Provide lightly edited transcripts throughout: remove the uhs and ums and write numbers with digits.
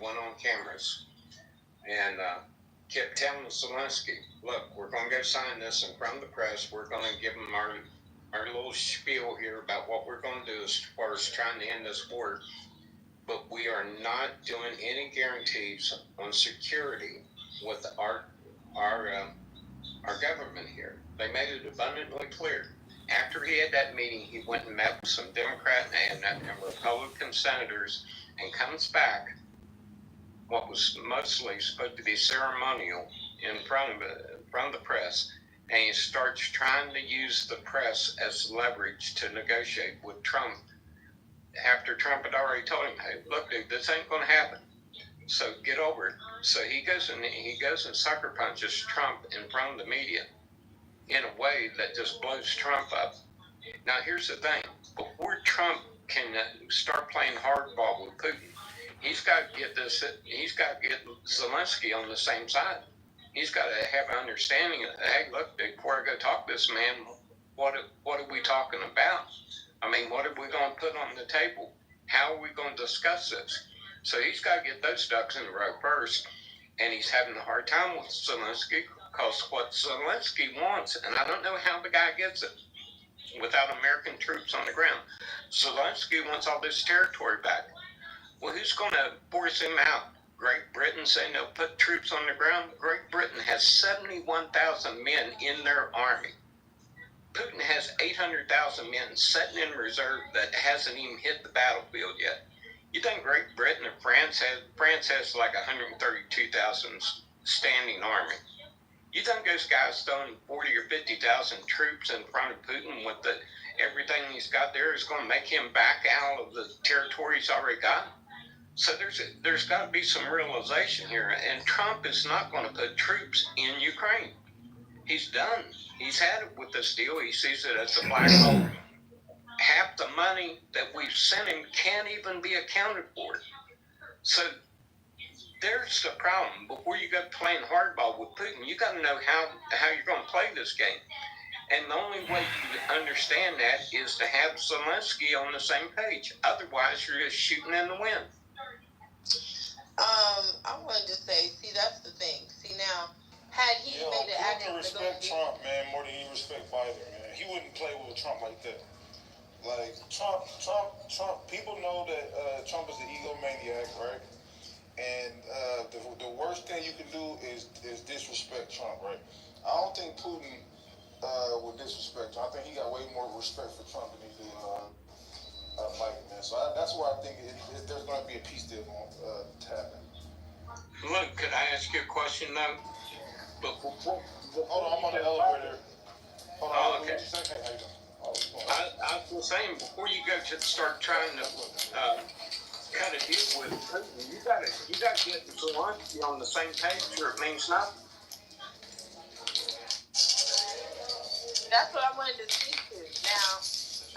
went on cameras and kept telling Zelensky, look, we're going to go sign this in front of the press. We're going to give them our little spiel here about what we're going to do as far as trying to end this war. But we are not doing any guarantees on security with our government here. They made it abundantly clear. After he had that meeting, he went and met with some Democrat and Republican senators and comes back, what was mostly supposed to be ceremonial, in front of the press, and he starts trying to use the press as leverage to negotiate with Trump after Trump had already told him, hey, look, dude, this ain't going to happen. So get over it. So he goes and sucker punches Trump in front of the media in a way that just blows Trump up. Now, here's the thing. Before Trump can start playing hardball with Putin, he's got to get Zelensky on the same side. He's got to have an understanding of, hey, look, before I go talk to this man, what are we talking about? I mean, what are we going to put on the table? How are we going to discuss this? So he's got to get those ducks in a row first, and he's having a hard time with Zelensky because what Zelensky wants, and I don't know how the guy gets it without American troops on the ground, Zelensky wants all this territory back. Well, who's going to force him out? Great Britain saying they'll put troops on the ground? Great Britain has 71,000 men in their army. Putin has 800,000 men sitting in reserve that hasn't even hit the battlefield yet. You think Great Britain or France has like 132,000 standing army. You think those guys throwing 40 or 50,000 troops in front of Putin with everything he's got there is going to make him back out of the territory he's already got? So there's got to be some realization here, and Trump is not going to put troops in Ukraine. He's done. He's had it with this deal. He sees it as a black hole. Half the money that we've sent him can't even be accounted for. So there's the problem. Before you go playing hardball with Putin, you got to know how you're going to play this game. And the only way you understand that is to have Zelensky on the same page. Otherwise, you're just shooting in the wind. I wanted to say, see, that's the thing. See, now, had he made an act of respect Trump, man, more than he respect Biden, man. He wouldn't play with Trump like that. Like, Trump, people know that Trump is an egomaniac, right? And the worst thing you can do is disrespect Trump, right? I don't think Putin would disrespect Trump. I think he got way more respect for Trump than he do Biden, man. So that's why I think there's going to be a peace deal to happen. Look, could I ask you a question, though? Hold on, I'm on the elevator. Hold on. Okay. Hey, how you doing? I was saying, before you go to start trying to cut a deal with Putin, you got to get Zelensky on the same page, or it means nothing. That's what I wanted to speak to. Now,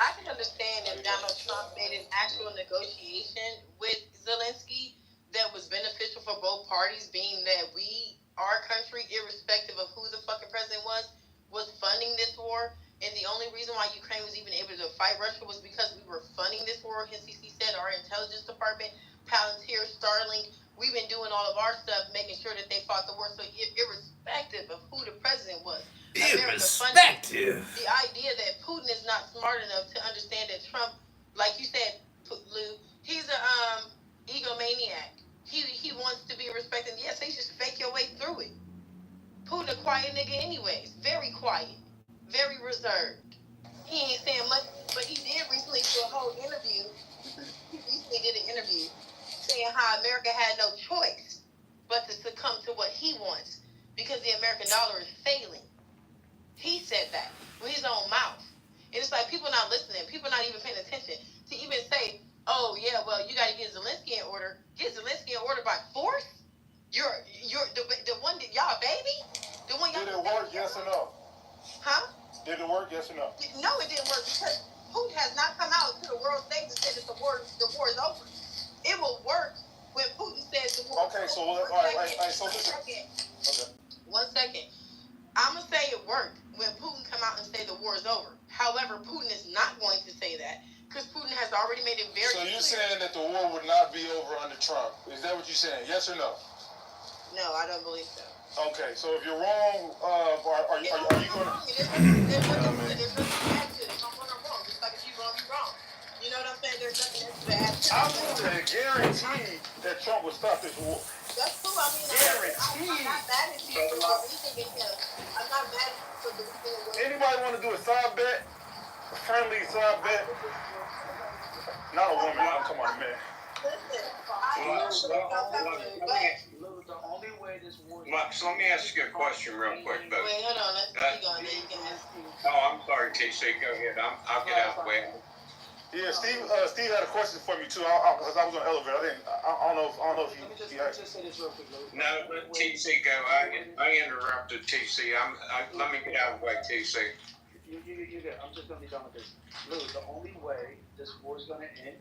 I can understand if Donald Trump made an actual negotiation with Zelensky that was beneficial for both parties, being that our country, irrespective of who the fucking president was funding this war. And the only reason why Ukraine was even able to fight Russia was because we were funding this war. Hence, he said our intelligence department, Palantir, Starlink, we've been doing all of our stuff, making sure that they fought the war. So irrespective of who the president was, irrespective. The idea that Putin is not smart enough to understand that Trump, like you said, Lou, he's a egomaniac. He wants to be respected. Yes, they just fake your way through it. Putin a quiet nigga anyways. Very quiet. Very reserved. He ain't saying much, but he did recently do a whole interview. He recently did an interview saying how America had no choice but to succumb to what he wants because the American dollar is failing. He said that with his own mouth. And it's like people not listening. People not even paying attention. To even say, oh, yeah, well, you got to get Zelensky in order. Get Zelensky in order by force? You're the one that y'all baby? The one y'all... Did it work, yes or no? Huh? Did it work, yes or no? No, it didn't work because Putin has not come out to the world stage and said that the war is over. It will work when Putin says the war is over. Okay, so, all right, so listen. Okay. One second. I'm going to say it worked when Putin come out and say the war is over. However, Putin is not going to say that Because Putin has already made it very clear. So you're clear. saying that the war would not be over under Trump? Is that what you're saying? Yes or no? No, I don't believe so. Okay, so if you're wrong, are you going to... There's nothing to add to it. If I'm wrong, I'm wrong. Just like if you're wrong, you're wrong. You know what I'm saying? There's nothing else to add to it. I would guarantee that Trump would stop this war. That's cool. I mean, I'm not mad at you for believing in him. I'm not mad at you for believing in him. Anybody want to do a side bet? A friendly side bet? Not a woman, I'm talking about a man. The only way this war. Max, let me ask you a question real quick, though. Wait, hold on. Let's keep going. Then you can ask. Oh, I'm sorry, TC. Go ahead. I'll get out the way. Yeah, Steve had a question for me too. Because I was on the elevator. I don't know if Let me he just say this real quick, Lou. No, let TC go. I interrupted TC. Let me get out of the way, TC. You good. I'm just gonna be done with this. Lou, the only way this war is gonna end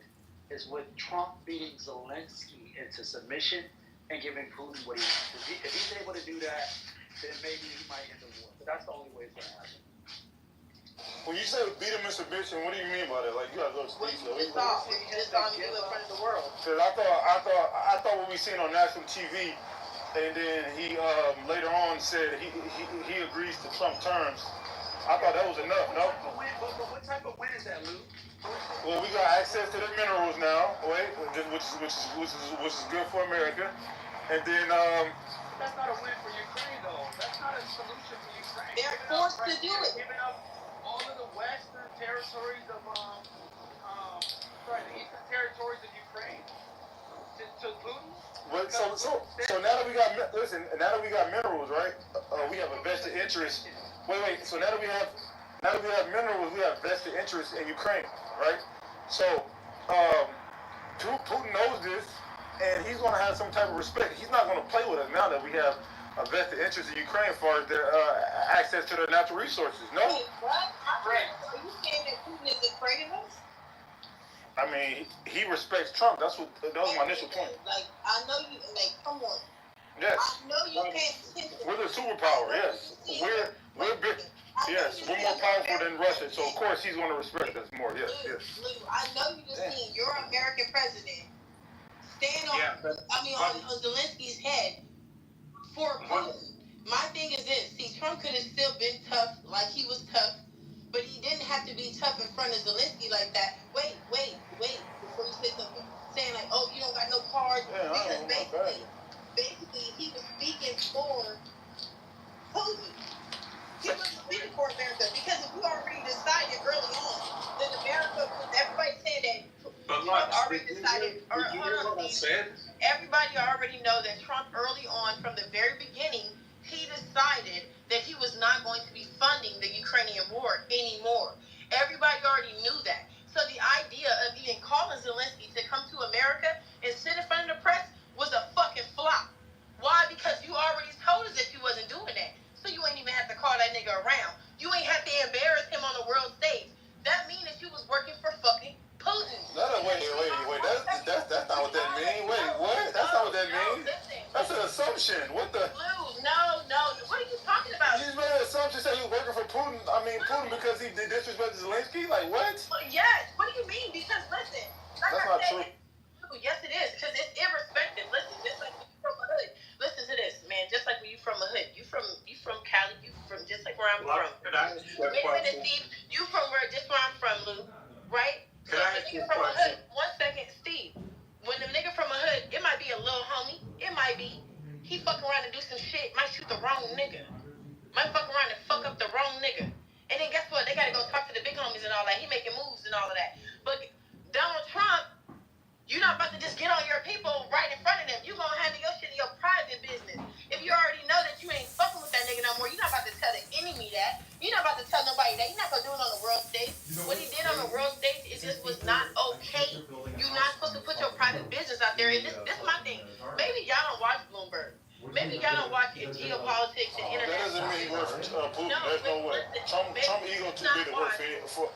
is with Trump beating Zelensky into submission and giving Putin what he wants. If he's able to do that, then maybe he might end the war. But that's the only way it's gonna happen. When you say beat him in submission, what do you mean by that? Like, you gotta go to What Steve. you just saw you in front of the world. Because I thought what we seen on national TV, and then he later on said he agrees to Trump terms. I thought that was enough. No. But what type of win is that, Lou? Well, we got access to the minerals now, which is good for America. And then That's not a win for Ukraine, though. That's not a solution for Ukraine. They're forced to do it. Giving up all of the western territories of the eastern territories of Ukraine to Putin. But so now that we got minerals, right? We have a vested interest. Wait. So now that we have minerals, we have vested interest in Ukraine, right? So Putin knows this, and he's going to have some type of respect. He's not going to play with us now that we have a vested interest in Ukraine as far as their access to their natural resources. No. Wait, what? Are you saying that Putin is afraid of us? I mean, he respects Trump. That was my initial point. Like, I know you. Like, come on. Yes. I know you can't. We're the superpower. Yes. We're big. Yes, we're more powerful than Russia, so of course he's going to respect us more. Yes. Look, I know you just seen your American president stand on Zelensky's head for Putin. My thing is this: see, Trump could have still been tough, like he was tough, but he didn't have to be tough in front of Zelensky like that. Wait, before you say something, saying like, "Oh, you don't got no cards," because basically, he was speaking for Putin. He was speaking for America because if we already decided early on that America, everybody said that Trump already decided. Everybody already know that Trump early on, from the very beginning, he decided that he was not going to be funding the Ukrainian war anymore. Everybody already knew that. So the idea of even calling Zelensky to come to America and sit in front of the press was a fucking flop. Why? Because you already told us that you wasn't doing that. So you ain't even have to call that nigga around. You ain't have to embarrass him on the world stage. That means that you was working for fucking Putin. Wait. That's not what that means. Wait, what? That's not what that means. That's an assumption. What the? No. What are you talking about? You just made an assumption saying he was working for Putin. I mean, Putin because he did disrespect Zelensky? Like, what? Yes. What do you mean? Because, listen. That's not true. Yes, it is. Because it's irrespective. Listen, just like when you from a hood. Listen to this, man. Just like when you from a hood. You from Cali. You from just like where I'm from. Wait a minute, Steve. You from where I'm from, Lou. Right? So if a nigga from a hood, 1 second, Steve. When the nigga from a hood, it might be a little homie. It might be. He fuck around and do some shit. Might shoot the wrong nigga. Might fuck around and fuck up the wrong nigga. And then guess what? They gotta go talk to the big homies and all that. He making moves and all of that. But Donald Trump, you're not about to just get on your people right in front of them. You gonna handle your shit in your private business. If you already know that you ain't fucking with that nigga no more, you're not about to tell the enemy that. You're not about to tell nobody that. You're not gonna do it on the world stage. What he did on the world stage, it just was not okay. You're not supposed to put your private business out there. And this my thing. Maybe y'all don't watch Bloomberg. Maybe y'all don't watch geopolitics and That doesn't mean he works for Putin. There's no way. Trump ego too big to work for.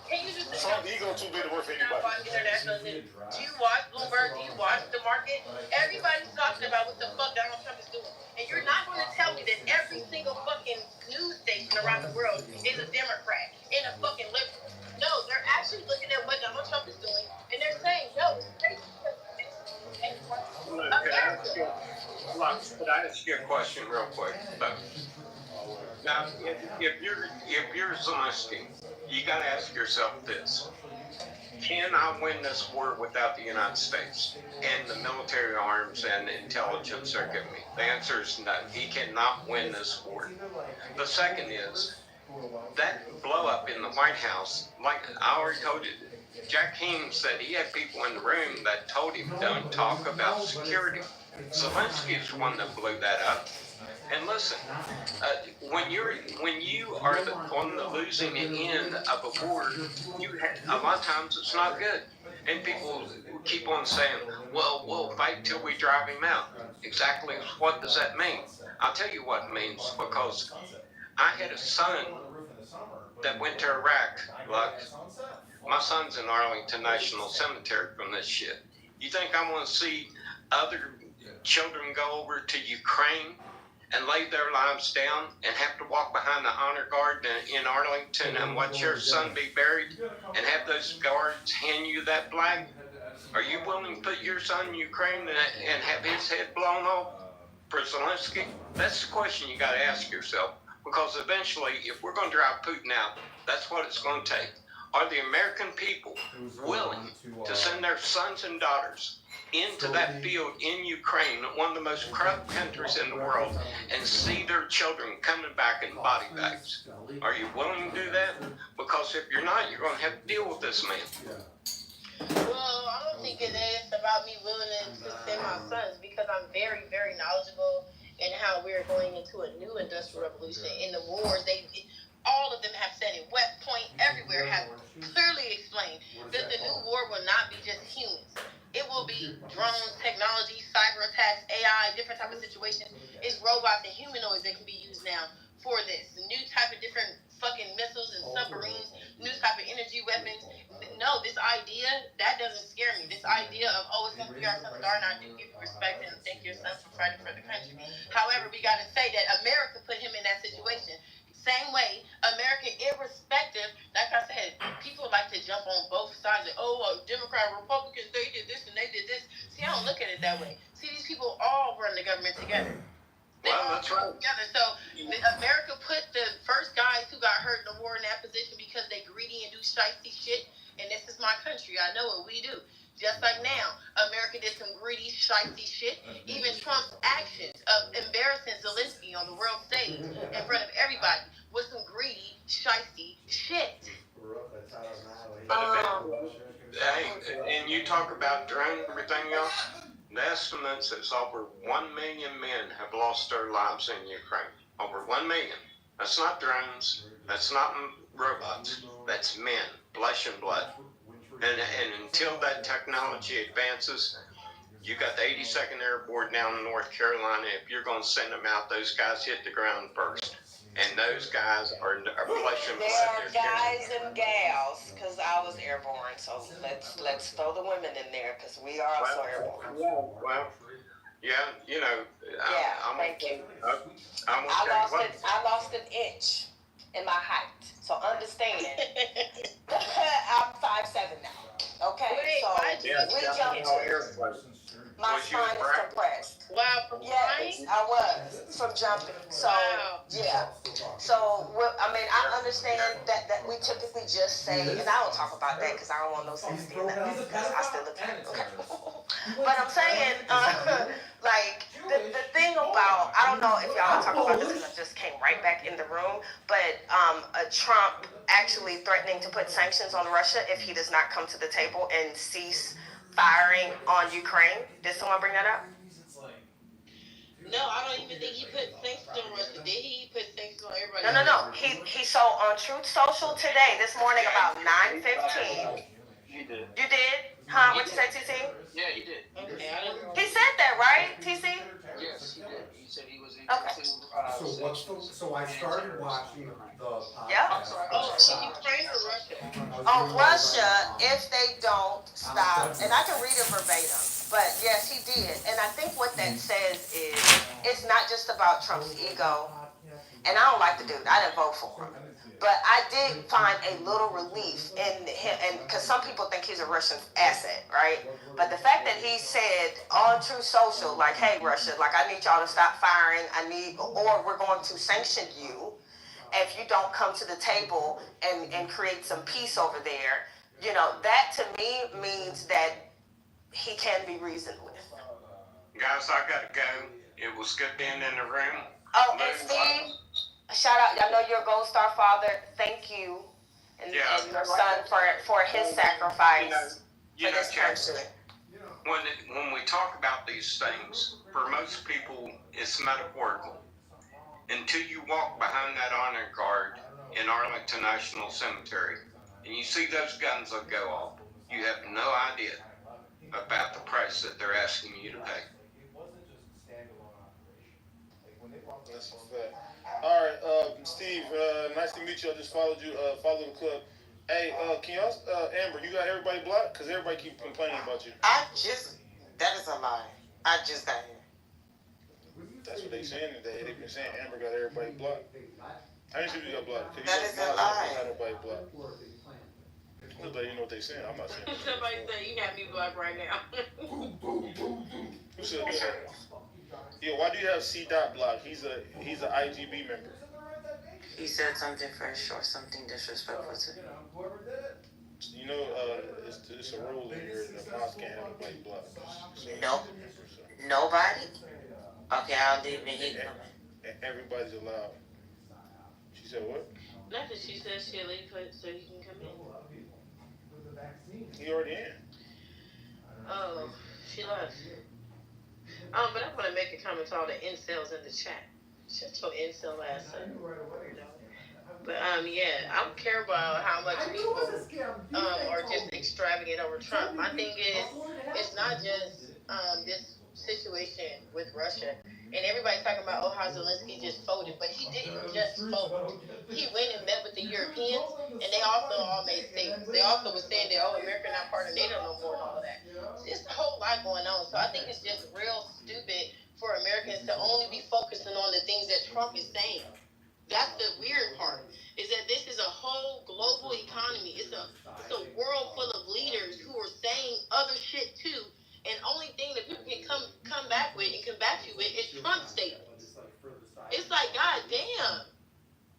Trump ego too big to work for anybody. Do you watch Bloomberg? Do you watch the market? Everybody's talking about what the fuck Donald Trump is doing. And you're not going to tell me that every single fucking news station around the world is a Democrat and a fucking liberal. No, they're actually looking at what Donald Trump is doing Could I ask you a question real quick? Now, if you're Zelensky, you got to ask yourself this: can I win this war without the United States and the military arms and intelligence they're giving me? The answer is no. He cannot win this war. The second is that blow up in the White House. Like I already told you, Jack King said he had people in the room that told him, "Don't talk about security." Zelensky is the one that blew that up. And listen, when you are on the losing end of a war, a lot of times it's not good. And people keep on saying, "Well, we'll fight till we drive him out." Exactly what does that mean? I'll tell you what it means, because I had a son that went to Iraq. Like, my son's in Arlington National Cemetery from this shit. You think I want to see other children go over to Ukraine and lay their lives down and have to walk behind the honor guard in Arlington and watch your son be buried and have those guards hand you that flag? Are you willing to put your son in Ukraine and have his head blown off for Zelensky? That's the question you got to ask yourself, because eventually, if we're going to drive Putin out, that's what it's going to take. Are the American people willing to send their sons and daughters into that field in Ukraine, one of the most corrupt countries in the world, and see their children coming back in body bags? Are you willing to do that? Because if you're not, you're going to have to deal with this man. Well, I don't think it is about me willing to send my sons, because I'm very, very knowledgeable in how we're going into a new industrial revolution. In the wars, all of them have said it. West Point, everywhere, have clearly explained that the new war will not be just humans. It will be drones, technology, cyber attacks, AI, different type of situations. It's robots and humanoids that can be used now for this. New type of different fucking missiles and submarines, new type of energy weapons. No, this idea, that doesn't scare me. This idea of, it's going to be our sons and daughters, and I do give you respect and thank your son for fighting for the country. However, we got to say that America put him in that situation. Same way, America, irrespective, like I said, people like to jump on both sides. Democrat, Republicans, they did this and they did this. See, I don't look at it that way. See, these people all run the government together. They all That's right. together. So America put the first guys who got hurt in the war in that position because they greedy and do shifty shit. And this is my country. I know what we do. Just like now, America did some greedy, shifty shit. Even Trump's actions of embarrassing Zelensky on the world stage in front of everybody was some greedy, shifty shit. And you talk about drone and everything else. The estimate says over 1 million men have lost their lives in Ukraine. Over 1 million. That's not drones. That's not robots. That's men, flesh and blood. And until that technology advances, you got the 82nd Airborne down in North Carolina. If you're going to send them out, those guys hit the ground first. And those guys are flesh and blood. There are guys and gals, because I was airborne. So let's throw the women in there, because we are also airborne. Thank you. I lost an inch in my height. So understand, I'm 5'7" now. Okay, we jumped to my spine is compressed. Wow, from yes, I was from jumping. So yeah. So I understand that we typically just say, and I don't talk about that because I don't want no sense in that because I still look at it. Okay. But I'm saying, like the thing about, I don't know if y'all talk about this because I just came right back in the room, but Trump actually threatening to put sanctions on Russia if he does not come to the table and cease firing on Ukraine. Did someone bring that up? No, I don't even think he put sanctions on Russia. Did he put sanctions on everybody? No. He so on Truth Social today, this morning about 9:15. You did. You did? Huh? What you say, TC? Yeah, he did. Okay, I don't know. He said that, right, TC? Yes, he did. He said he was So I started watching the podcast. Yep. Ukraine or Russia? On Russia, if they don't stop, and I can read it verbatim, but yes, he did. And I think what that says is it's not just about Trump's ego, and I don't like the dude. I didn't vote for him. But I did find a little relief in him, and because some people think he's a Russian asset, right? But the fact that he said on True Social, like, "Hey, Russia, like, I need y'all to stop firing. Or we're going to sanction you if you don't come to the table and create some peace over there." You know, that to me means that he can be reasoned with. Guys, I gotta go. It was good being in the room. Oh, and Steve, shout out. I know you're a Gold Star father. Thank you. And your son for his sacrifice for this country. When we talk about these things, for most people, it's metaphorical. Until you walk behind that honor guard in Arlington National Cemetery and you see those guns that go off, you have no idea about the price that they're asking you to pay. That's a fact. All right, Steve, nice to meet you. I just followed you. Follow the club. Hey, can y'all, Amber, you got everybody blocked? Because everybody keep complaining about you. That is a lie. I just got here. That's what they saying today. They've been saying Amber got everybody blocked. I didn't see you got blocked. That is a lie. Got everybody blocked. Nobody, you know what they saying. I'm not saying. Somebody said you got me blocked right now. Who said that? Yeah, why do you have C. Dot blocked? He's a IGB member. He said something fresh or something disrespectful to me. You know, it's a rule in here that moms can't have anybody blocked. So, Nope. Nobody? Okay, I'll leave it here. Everybody's allowed. She said what? Nothing. She said she'll leave so you can come in. He already in. Oh, she left. But I want to make a comment to all the incels in the chat. Shut your incel ass up. But yeah, I don't care about how much people are just extravagant over Trump. My thing is, it's not just this situation with Russia. And everybody's talking about, how Zelensky just folded. But he didn't just fold. He went and met with the Europeans, and they also all made statements. They also were saying that, America not part of NATO no more and all of that. There's a whole lot going on. So I think it's just real stupid for Americans to only be focusing on the things that Trump is saying. That's the weird part, is that this is a whole global economy. It's a world full of leaders who are saying other shit too. And only thing that people can come back with and combat you with is Trump statements. It's like, God damn.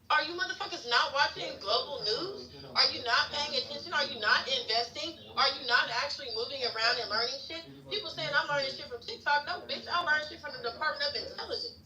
Are you motherfuckers not watching global news? Are you not paying attention? Are you not investing? Are you not actually moving around and learning shit? People saying I'm learning shit from TikTok. No, bitch, I learn shit from the Department of Intelligence.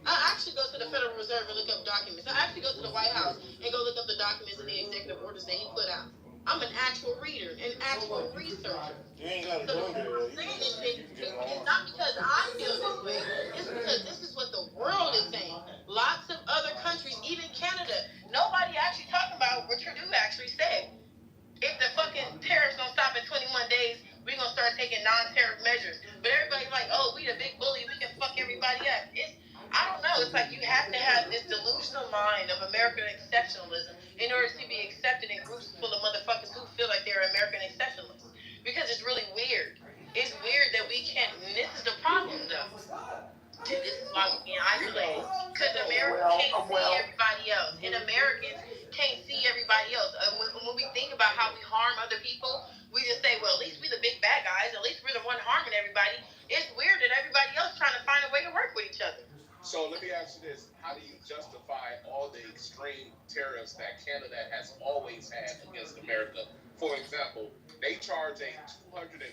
I actually go to the Federal Reserve and look up documents. I actually go to the White House and go look up the documents and the executive orders that he put out. I'm an actual reader, an actual researcher. You ain't got to go there. Saying this shit, it's not because I feel this way. It's because this is what the world is saying. Lots of other countries, even Canada, nobody actually talking about what Trudeau actually said. If the fucking tariffs don't stop in 21 days, we're going to start taking non-tariff measures. But everybody's like, we the big bully, we can fuck everybody up. I don't know. It's like you have to have this delusional mind of American exceptionalism in order to be accepted in groups full of motherfuckers who feel like they're American exceptionalists. Because it's really weird. It's weird that we can't, and this is the problem though. This is why we're being isolated. Because Americans can't see everybody else. And Americans can't see everybody else. When we think about how we harm other people, we just say, well, at least we're the big bad guys. At least we're the one harming everybody. It's weird that everybody else trying to find a way to work with each other. So let me ask you this. How do you justify all the extreme tariffs that Canada has always had against America? For example, they charge a 230%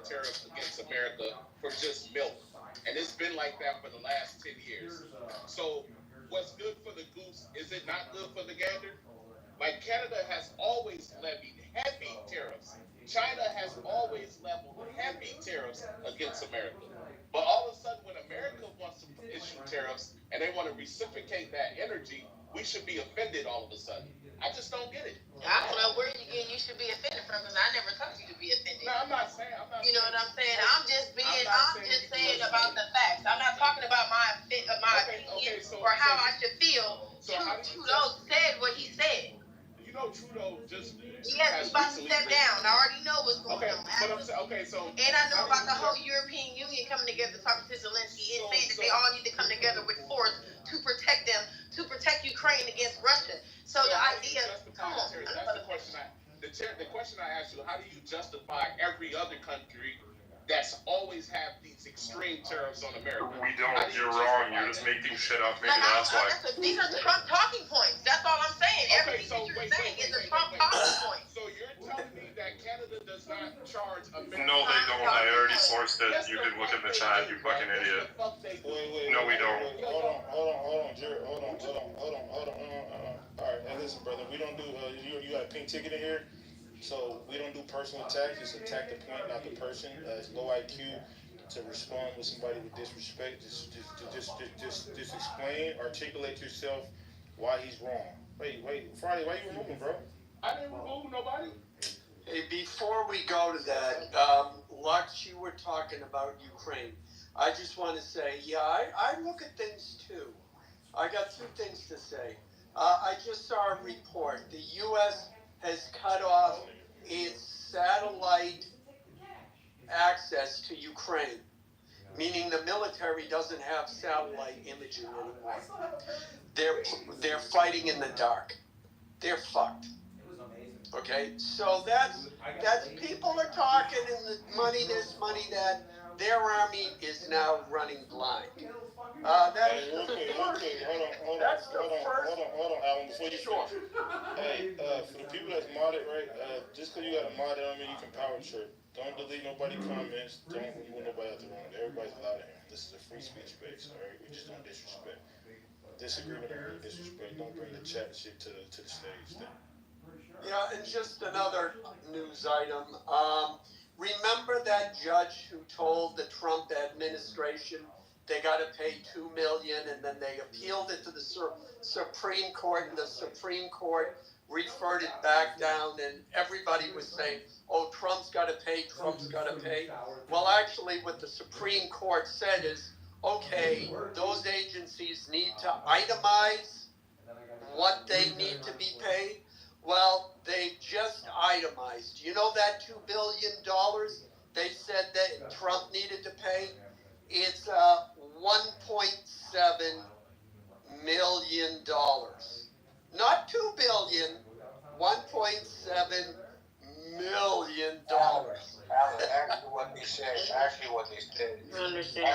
tariff against America for just milk. And it's been like that for the last 10 years. So what's good for the goose, is it not good for the gander? Like Canada has always levied heavy tariffs. China has always leveled heavy tariffs against America. But all of a sudden, when America wants to issue tariffs and they want to reciprocate that energy, we should be offended all of a sudden. I just don't get it. I don't know where you should be offended from, because I never told you to be offended. No, I'm not saying. You know what I'm saying? I'm just saying about the facts. I'm not talking about my opinion or how I should feel. So Trudeau said what he said. You know, Trudeau just. Yes, he's about to step down. I already know what's going on. And I know about the whole European Union coming together talking to Zelensky and saying that they all need to come together with force to protect them, to protect Ukraine against Russia. other country that's always have these extreme tariffs on America? We don't. You're wrong. You're just making shit up. Maybe that's why. These are Trump talking points. That's all I'm saying. Okay, Everything so that you're saying is a Trump wait. talking point. So you're telling me that Canada does not charge America? No, they don't. I already sourced it. You can look in the chat, you fucking idiot. Wait. No, we don't. Hold on, Jared. Hold on. All right, now listen, brother. We don't do. You got a pink ticket in here, so we don't do personal attacks. Just attack the point, not the person. It's low IQ to respond with somebody with disrespect. Just explain, articulate yourself why he's wrong. Wait, Friday, why you removing, bro? I didn't remove nobody. Hey, before we go to that, Lux, you were talking about Ukraine. I just want to say, yeah, I look at things too. I got two things to say. I just saw a report. The U.S. has cut off its satellite access to Ukraine, meaning the military doesn't have satellite imaging anymore. They're fighting in the dark. They're fucked. Okay, so that's people are talking and the money this, money that. Their army is now running blind. Hey, real quick, hold on, Alan, before you finish. Hey, for the people that's modded, right, just because you got a mod, I mean you can power trip. Don't delete nobody comments, don't remove nobody out the room. Everybody's allowed in here. This is a free speech space, alright? We just don't disrespect. Disagreement and disrespect, don't bring the chat shit to the stage. Yeah, and just another news item. Remember that judge who told the Trump administration they got to pay $2 million, and then they appealed it to the Supreme Court, and the Supreme Court referred it back down, and everybody was saying, "Oh, Trump's got to pay. Trump's got to pay." Well, actually, what the Supreme Court said is, okay, those agencies need to itemize what they need to be paid. Well, they just itemized. You know that $2 billion they said that Trump needed to pay? It's $1.7 million. Not $2 billion, $1.7 million. Actually what they said. I understand.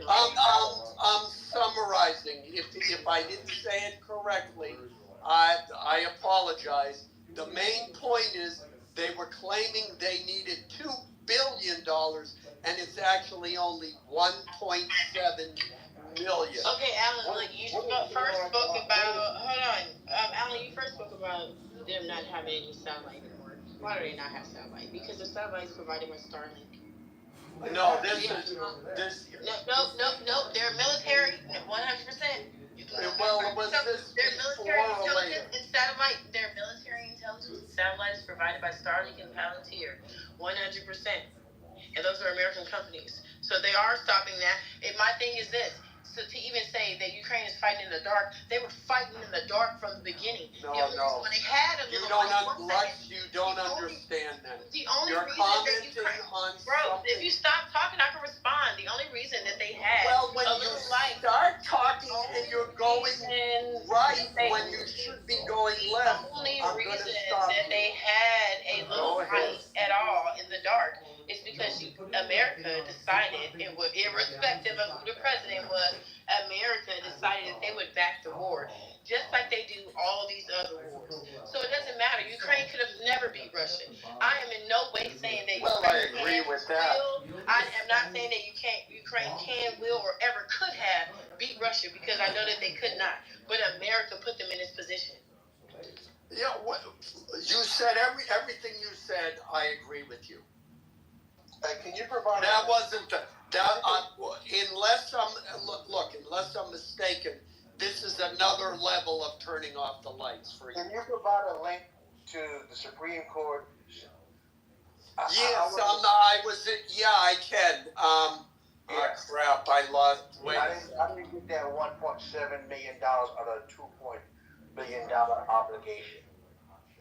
I'm summarizing. If I didn't say it correctly, I apologize. The main point is they were claiming they needed $2 billion, and it's actually only $1.7 million. Okay, Alan, look, you first spoke about, Alan, you first spoke about them not having any satellite anymore. Why do they not have satellite? Because the satellite is provided by Starlink. No, this. No, they're military, 100%. Well, it was this their military before or later? intelligence and satellite. Their military intelligence and satellite is provided by Starlink and Palantir, 100%. And those are American companies, so they are stopping that. And my thing is this: so to even say that Ukraine is fighting in the dark, they were fighting in the dark from the beginning. No. When they had a You little don't understand that. The only You're reason that commenting Ukraine, on bro, something. if you stop talking, I can respond. The only reason that they had Well, when a you little light. start talking and you're going right when you should be going left, The only I'm going reason to stop that they had a little light at all in the dark is because America decided, irrespective of who the president was, America decided that they would back the war, just like they do all these other wars. So it doesn't matter. Ukraine could have never beat Russia. I am in no way saying that Ukraine I am not saying that Ukraine can, will, or ever could have beat Russia, because I know that they could not. But America put them in this position. Yeah, you said everything you said. I agree with you. Can you provide? That wasn't unless I'm mistaken. This is another level of turning off the lights for you. Can you provide a link to the Supreme Court? Yes, I can. Crap, I lost. Wait. I didn't get that $1.7 million out of a $2 billion obligation.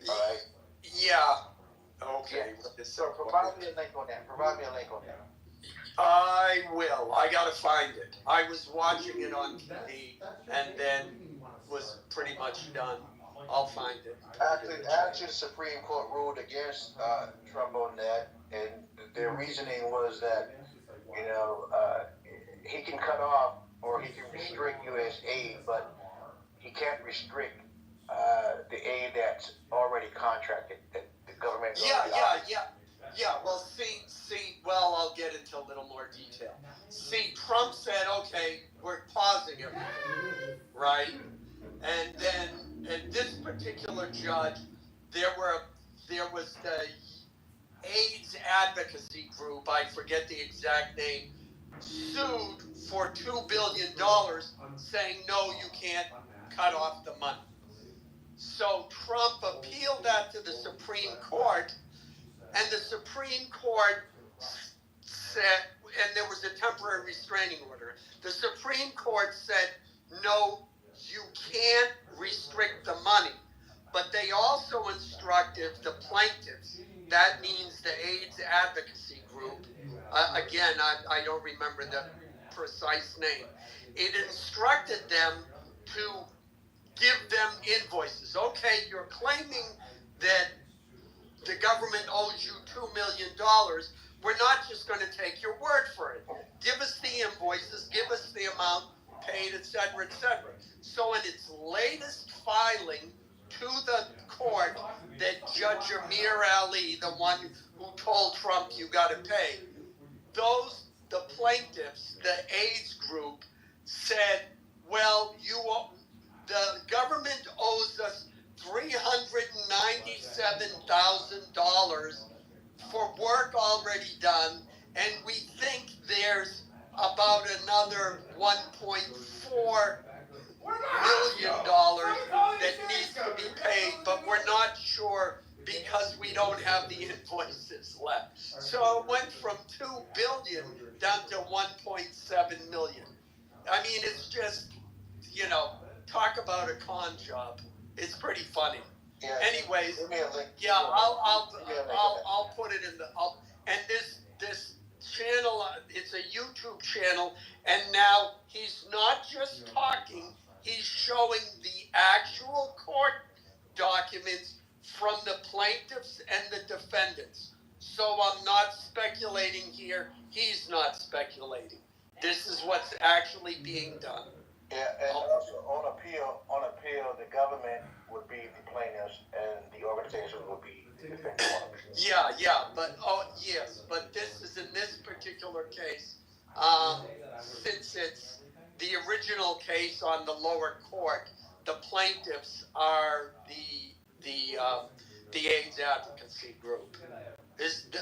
All right. Yeah. Okay. So provide me a link on that. I will. I gotta find it. I was watching it on TV and then was pretty much done. I'll find it. Actually, the Supreme Court ruled against Trump on that, and their reasoning was that, he can cut off or he can restrict U.S. aid, but he can't restrict the aid that's already contracted, that the government. Yeah. Well, well, I'll get into a little more detail. See, Trump said, okay, we're pausing everything, right? And then, and this particular judge, there was the AIDS advocacy group, I forget the exact name, sued for $2 billion, saying, no, you can't cut off the money. So Trump appealed that to the Supreme Court, and the Supreme Court said, and there was a temporary restraining order. The Supreme Court said, no, you can't restrict the money. But they also instructed the plaintiffs, that means the AIDS advocacy group, again, I don't remember the precise name, it instructed them to give them invoices. Okay, you're claiming that the government owes you $2 million. We're not just going to take your word for it. Give us the invoices, give us the amount paid, etc., etc. So in its latest filing to the court, that Judge Amir Ali, the one who told Trump you got to pay, the plaintiffs, the AIDS group, said, well, the government owes us $397,000 for work already done, and we think there's about another $1.4 million that needs to be paid, but we're not sure because we don't have the invoices left. So it went from $2 billion down to $1.7 million. I mean, it's just, talk about a con job. It's pretty funny. Yeah, Anyways, give me a link. yeah, I'll put it in and this channel, it's a YouTube channel, and now he's not just talking, he's showing the actual court documents from the plaintiffs and the defendants. So I'm not speculating here, he's not speculating. This is what's actually being done. Yeah, and also on appeal, the government would be the plaintiffs and the organization would be the defendants. Yeah, but this is in this particular case, since it's the original case on the lower court, the plaintiffs are the AIDS advocacy group.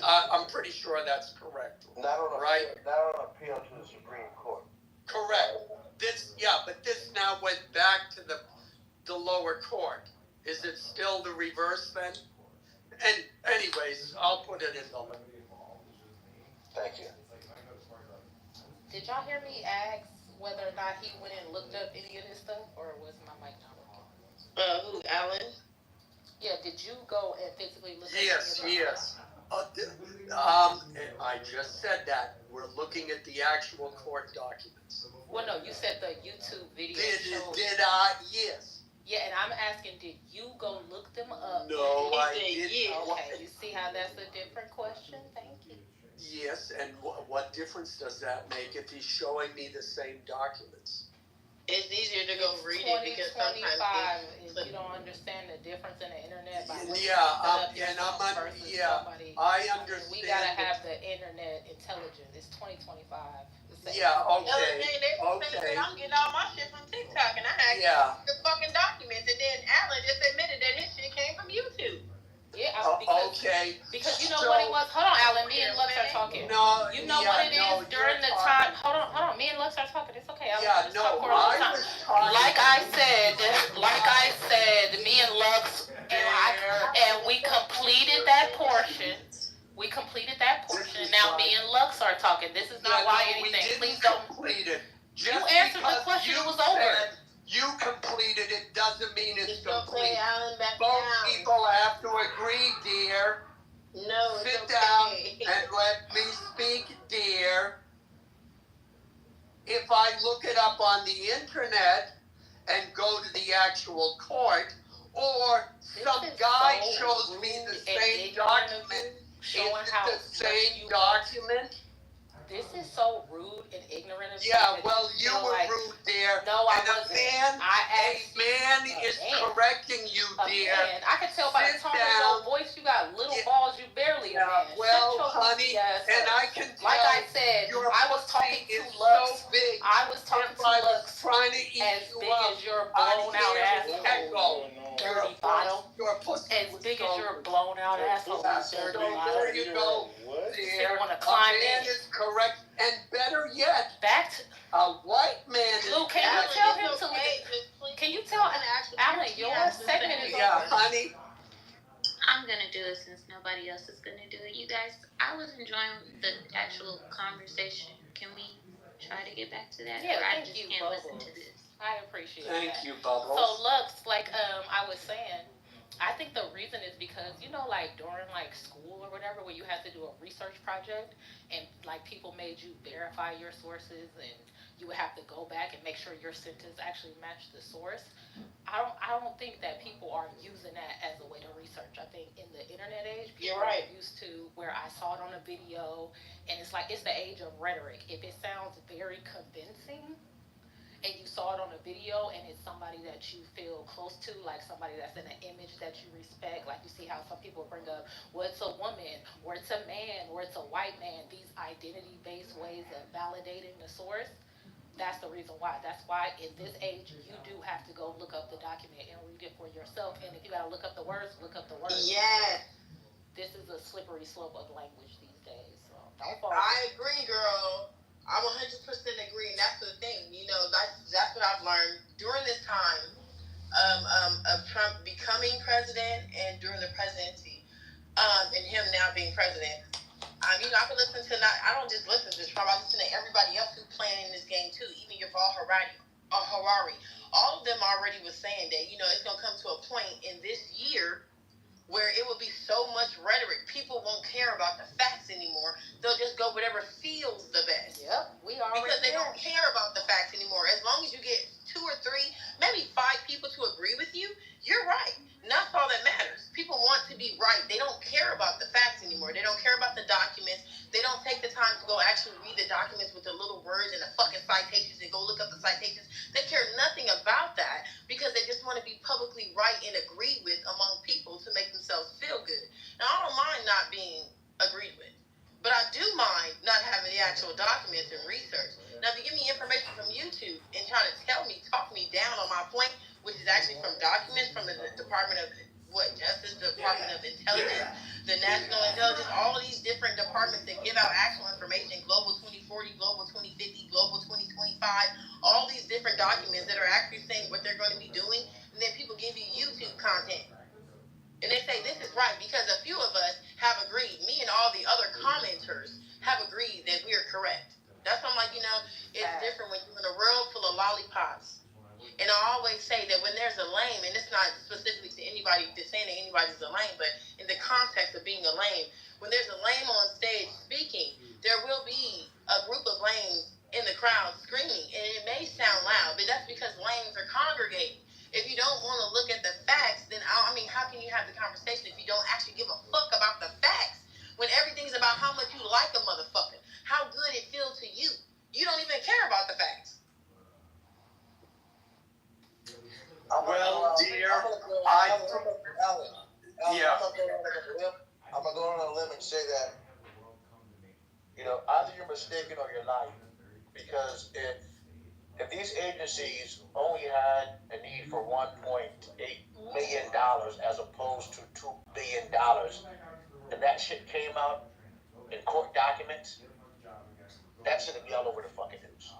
I'm pretty sure that's correct. Not on appeal to the Supreme Court. Correct. But this now went back to the lower court. Is it still the reverse then? And anyways, I'll put it in the link. Thank you. Did y'all hear me ask whether or not he went and looked up any of this stuff, or was my mic not working? Who, Alan? Yeah, did you go and physically look up Yes. any of this? I just said that. We're looking at the actual court documents. Well, no, you said the YouTube video. Did I? Yes. Yeah, and I'm asking, did you go look them up? No, I didn't. Okay, you see how that's a different question? Thank you. Yes, and what difference does that make if he's showing me the same documents? It's easier to go read it because sometimes if you don't understand the difference in the internet by I understand. We gotta have the internet intelligence. It's 2025. Yeah, okay. Okay. I'm getting all my shit from TikTok, and I had the fucking documents, and then Alan just admitted that his shit came from YouTube. Yeah, because you know so, what it was. Hold on, Alan. Me and Lux are talking. No, you know what it is during the time. Hold on. Me and Lux are talking. It's okay. I was talking. Like I said, me and Lux and we completed that portion. Now me and Lux are talking. This is not why anything. Please don't. You answered the question. It was over. You completed it doesn't mean it's complete. Alan, back Both down. people have to agree, dear. No, Sit down and let me speak, dear. If I look it up on the internet and go to the actual court, or some guy shows me the same document. Showing Is it how the same document? This is so rude and ignorant of Yeah, you. well, you were like, rude there. No, I and wasn't. A man is correcting you, dear. Man. I can tell by the tone of your voice, you got little balls, you barely a man. Well, honey, and I can tell. Like I said, I was talking to Lux. So big. I was talking to Lux. Trying to eat as you big up. as your blown out asshole. Dirty bottle. Your pussy as big as your blown out asshole. Dirty bottle. There you go. Dear, want to climb man in. is correct, and better yet, back to a white man is. Lou, can you tell him to? Can you tell Alan your segment is Yeah, honey. I'm gonna do it since nobody else is gonna do it. You guys, I was enjoying the actual conversation. Can we try to get back to that? Yeah, or I thank just you, can't Bubbles. listen to this. I appreciate Thank that. you, Bubbles. So Lux, like I was saying, I think the reason is because like during like school or whatever, where you had to do a research project and like people made you verify your sources and you would have to go back and make sure your sentence actually matched the source. I don't think that people are using that as a way to research. I think in the internet age, people are used to where I saw it on a video, and it's like it's the age of rhetoric. If it sounds very convincing, and you saw it on a video, and it's somebody that you feel close to, like somebody that's in an image that you respect, like you see how some people bring up, well, it's a woman, or it's a man, or it's a white man, these identity-based ways of validating the source. That's the reason why. That's why in this age, you do have to go look up the document and read it for yourself. And if you got to look up the words, look up the words. Yes. This is a slippery slope of language these days. So don't fall. I agree, girl. I 100% agree. And that's the thing. That's what I've learned during this time of Trump becoming president and during the presidency and him now being president. I can listen to I don't just listen to Trump. I listen to everybody else who's playing in this game too. Even Yuval Harari. All of them already was saying that it's gonna come to a point in this year where it will be so much rhetoric. People won't care about the facts anymore. They'll just go whatever feels the best. Yep, we are. Because they don't care about the facts anymore. As long as you get 2 or 3, maybe 5 people to agree with you, you're right. And that's all that matters. People want to be right. They don't care about the facts anymore. They don't care about the documents. They don't take the time to go actually read the documents with the little words and the fucking citations and go look up the citations. They care nothing about that because they just want to be publicly right and agreed with among people to make themselves feel good. Now, I don't mind not being agreed with, but I do mind not having the actual documents and research. Now, if you give me information from YouTube and try to talk me down on my point, which is actually from documents from the Department of Justice, the Department of Intelligence, the National Intelligence, all of these different departments that give out actual information, Global 2040, Global 2050, Global 2025, all these different documents that are actually saying what they're going to be doing, and then people give you YouTube content. And they say this is right because a few of us have agreed, me and all the other commenters have agreed that we are correct. That's why I'm like, it's different when you're in a world full of lollipops. And I always say that when there's a lame, and it's not specifically to anybody, to saying that anybody's a lame, but in the context of being a lame, when there's a lame on stage speaking, there will be a group of lames in the crowd screaming. And it may sound loud, but that's because lames are congregating. If you don't want to look at the facts, then how can you have the conversation if you don't actually give a fuck about the facts? When everything's about how much you like a motherfucker, how good it feels to you. You don't even care about the facts. Well, dear, I'm gonna go on a limb and say that, either you're mistaken or you're lying. Because if these agencies only had a need for $1.8 million as opposed to $2 billion, and that shit came out in court documents, that shouldn't be all over the fucking news.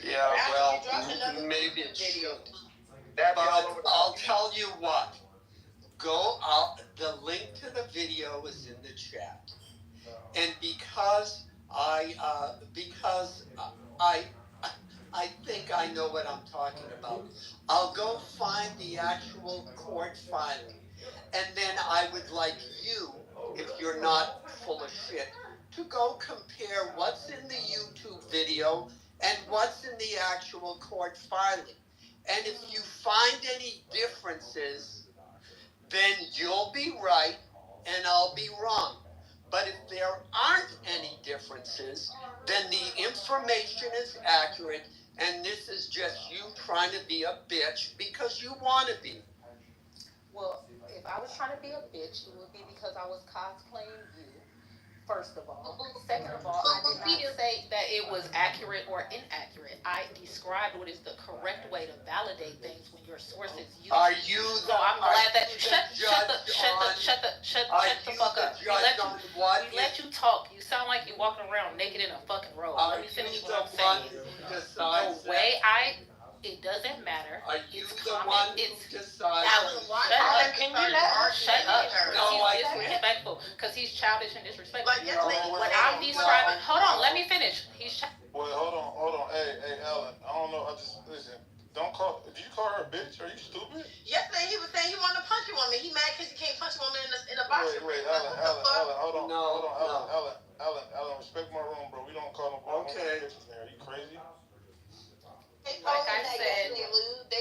Yeah, well, maybe it should. But I'll tell you what. The link to the video is in the chat. And because I think I know what I'm talking about, I'll go find the actual court filing. And then I would like you, if you're not full of shit, to go compare what's in the YouTube video and what's in the actual court filing. And if you find any differences, then you'll be right and I'll be wrong. But if there aren't any differences, then the information is accurate, and this is just you trying to be a bitch because you want to be. Well, if I was trying to be a bitch, it would be because I was cosplaying you. First of all. Second of all, I did not say that it was accurate or inaccurate. I described what is the correct way to validate things when your sources use. Are you the? So I'm glad that shut the fuck up. We let you talk. You sound like you're walking around naked in a fucking robe. Let me finish what I'm saying. The way it doesn't matter. Are you it's the common. one It's who decides? Alan, shut up. Can you let her shut up? No, He's disrespectful. Because he's childish and disrespectful. Like yesterday, When I'm describing, hold on, let me finish. He's. Wait, hold on. Hey, Alan. I don't know. Listen. Don't call. Did you call her a bitch? Are you stupid? Yesterday he was saying he wanted to punch a woman. He mad because he can't punch a woman in a boxing ring. Alan, hold on. No. Alan, respect my room, bro. We don't call them bitches there. Are you crazy? They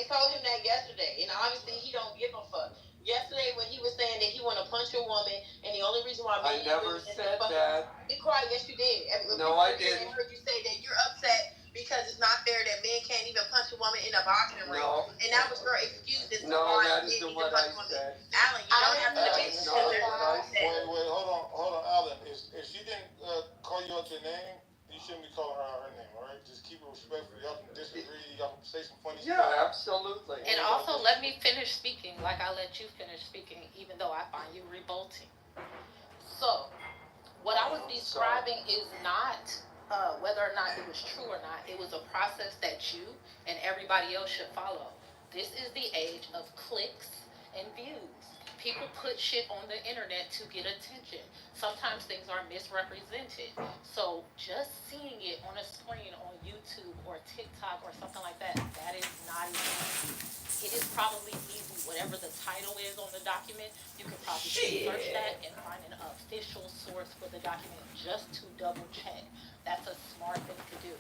told him that yesterday, and obviously he don't give a fuck. Yesterday when he was saying that he want to punch a woman, and the only reason why I never said that. Be quiet. Yes, you did. No, I didn't. I heard you say that you're upset because it's not fair that men can't even punch a woman in a boxing ring. No. And that was your excuse. No, that isn't what I said. Alan, you don't have to be. Wait, hold on, Alan. If she didn't call you out your name, you shouldn't be calling her out her name, all right? Just keep it respectful. Y'all can disagree. Y'all can say some funny stuff. Yeah, absolutely. And also, let me finish speaking like I let you finish speaking, even though I find you revolting. So, what I was describing is not whether or not it was true or not. It was a process that you and everybody else should follow. This is the age of clicks and views. People put shit on the internet to get attention. Sometimes things are misrepresented. So just seeing it on a screen on YouTube or TikTok or something like that, that is not enough. It is probably easy. Whatever the title is on the document, you can probably search that and find an official source for the document just to double check. That's a smart thing to do.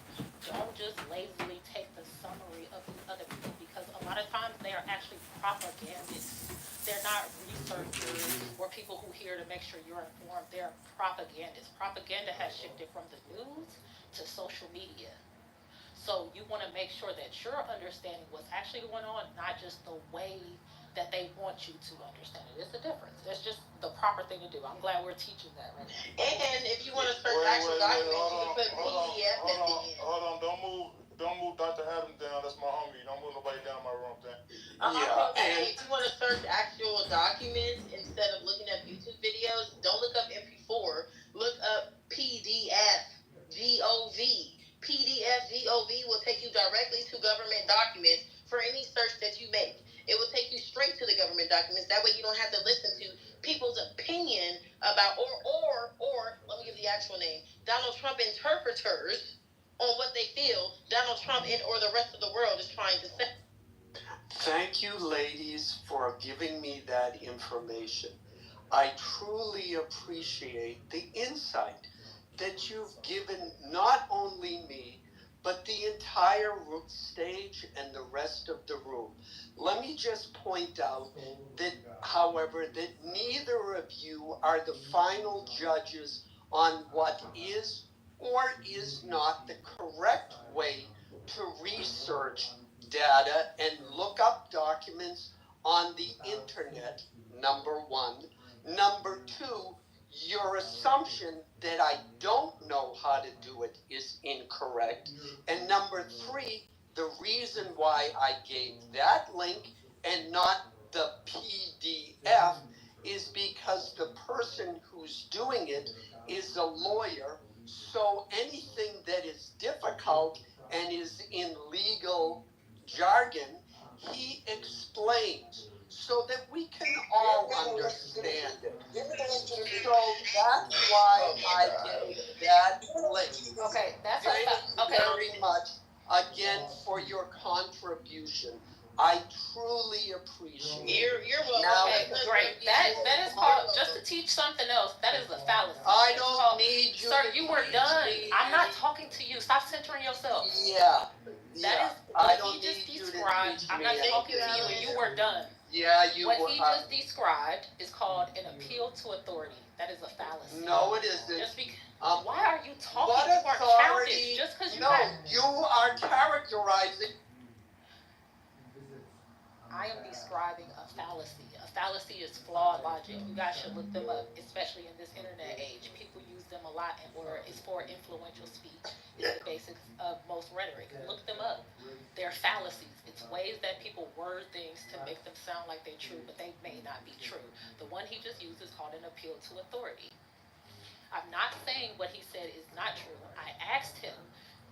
Don't just lazily take the summary of these other people because a lot of times they are actually propagandists. They're not researchers or people who here to make sure you're informed. They're propagandists. Propaganda has shifted from the news to social media. So you want to make sure that you're understanding what's actually going on, not just the way that they want you to understand it. It's a difference. That's just the proper thing to do. I'm glad we're teaching that right now. And if you want to search actual documents, you can put PDF at the end. Hold on, don't move Dr. Adams down. That's my homie. Don't move nobody down my room thing. And if you want to search actual documents instead of looking up YouTube videos, don't look up MP4. Look up PDF GOV. PDF GOV will take you directly to government documents for any search that you make. It will take you straight to the government documents. That way you don't have to listen to people's opinion about, or let me give the actual name, Donald Trump interpreters on what they feel Donald Trump or the rest of the world is trying to say. Thank you, ladies, for giving me that information. I truly appreciate the insight that you've given not only me, but the entire stage and the rest of the room. Let me just point out that, however, that neither of you are the final judges on what is or is not the correct way to research data and look up documents on the internet, number one. Number two, your assumption that I don't know how to do it is incorrect. And number three, the reason why I gave that link and not the PDF is because the person who's doing it is a lawyer. So anything that is difficult and is in legal jargon, he explains so that we can all understand it. So that's why I gave that link. Okay, that's Thank you very much again for your contribution. I truly appreciate it. You're welcome. Now, okay, great. That is called, just to teach something else, that is a fallacy. I don't need you. Sir, you were done. I'm not talking to you. Stop centering yourself. Yeah. That is I what don't he just need you to described. teach I'm me not anything. talking to you, and you were done. Yeah, you. What he just described is called an appeal to authority. That is a fallacy. No, it isn't. Just because. Why are you talking? What You are authority? childish. Just because you No, got. you are characterizing. I am describing a fallacy. A fallacy is flawed logic. You guys should look them up, especially in this internet age. People use them a lot, or it's for influential speech. It's the basics of most rhetoric. Look them up. They're fallacies. It's ways that people word things to make them sound like they're true, but they may not be true. The one he just used is called an appeal to authority. I'm not saying what he said is not true. I asked him,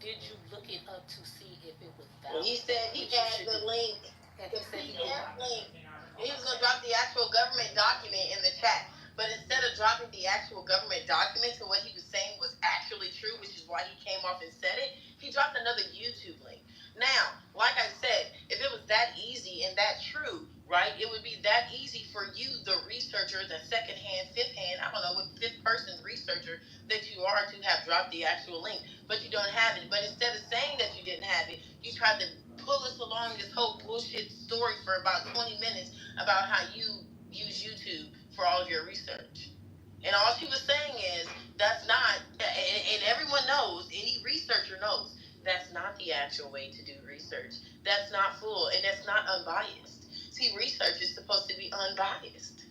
did you look it up to see if it was valid? He said he had the link. And he said he did not. Link. He was gonna drop the actual government document in the chat, but instead of dropping the actual government document to what he was saying was actually true, which is why he came off and said it, he dropped another YouTube link. Now, like I said, if it was that easy and that true, right, it would be that easy for you, the researcher, the second hand, fifth hand, I don't know, what fifth person researcher that you are, to have dropped the actual link, but you don't have it. But instead of saying that you didn't have it, you tried to pull us along this whole bullshit story for about 20 minutes about how you use YouTube for all of your research. And all she was saying is, that's not, and everyone knows, any researcher knows, that's not the actual way to do research. That's not full, and that's not unbiased. See, research is supposed to be unbiased.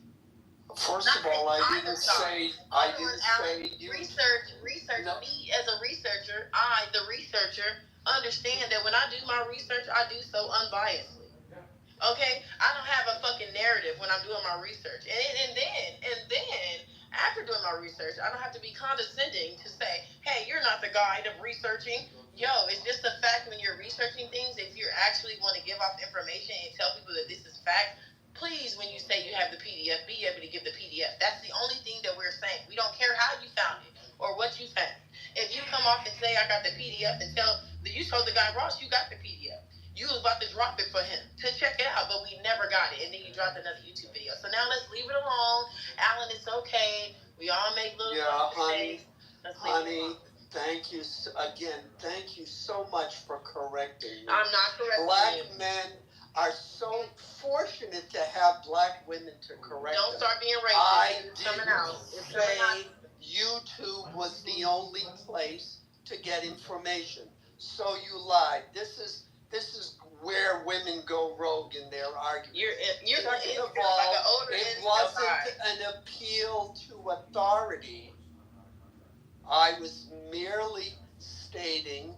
First of all, I didn't say you. Research. No. Me as a researcher, the researcher, understand that when I do my research, I do so unbiasedly. Okay, I don't have a fucking narrative when I'm doing my research, and then after doing my research, I don't have to be condescending to say, hey, you're not the guide of researching. Yo, it's just a fact when you're researching things. If you actually want to give off information and tell people that this is fact, please, when you say you have the PDF, be able to give the PDF. That's the only thing that we're saying. We don't care how you found it or what you found. If you come off and say I got the PDF and you told the guy Ross you got the PDF. You was about to drop it for him to check it out, but we never got it. And then you dropped another YouTube video. So now let's leave it alone. Alan, it's okay. We all make little mistakes. Honey, thank you again. Thank you so much for correcting me. I'm not correcting Black you. men are so fortunate to have black women to correct Don't them. start being racist. I It's coming out. say YouTube was the only place to get information. So you lied. This is where women go rogue in their arguments. You're Second of like all, an older it wasn't an appeal to authority. I was merely stating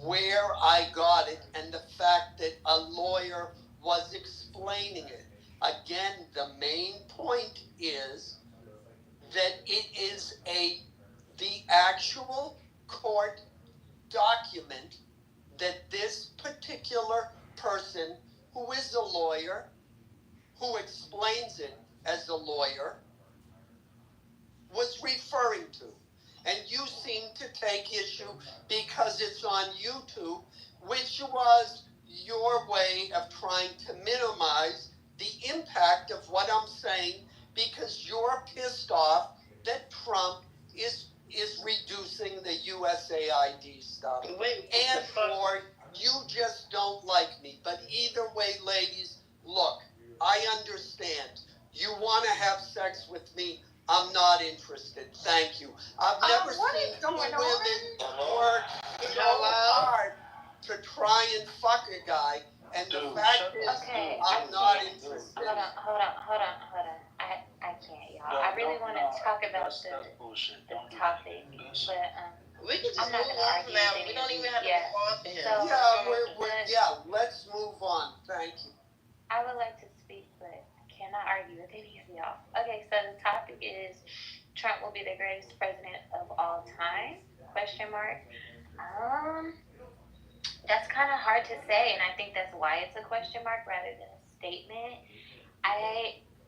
where I got it and the fact that a lawyer was explaining it. Again, the main point is that it is the actual court document that this particular person, who is a lawyer, who explains it as a lawyer, was referring to. And you seem to take issue because it's on YouTube, which was your way of trying to minimize the impact of what I'm saying, because you're pissed off that Trump is reducing the USAID stuff. Or you just don't like me. But either way, ladies, look, I understand. You want to have sex with me, I'm not interested. Thank you. I've never seen two women work so hard to try and fuck a guy, and the fact is, I'm not interested. Hold on. I can't, y'all. I really want to talk about the topic, but we can just I'm not move gonna on argue now. with We don't even have to yeah. respond to him. So, let's move on. Thank you. I would like to speak, but cannot argue with any of y'all. Okay, so the topic is Trump will be the greatest president of all time? Question mark. That's kind of hard to say, and I think that's why it's a question mark rather than a statement.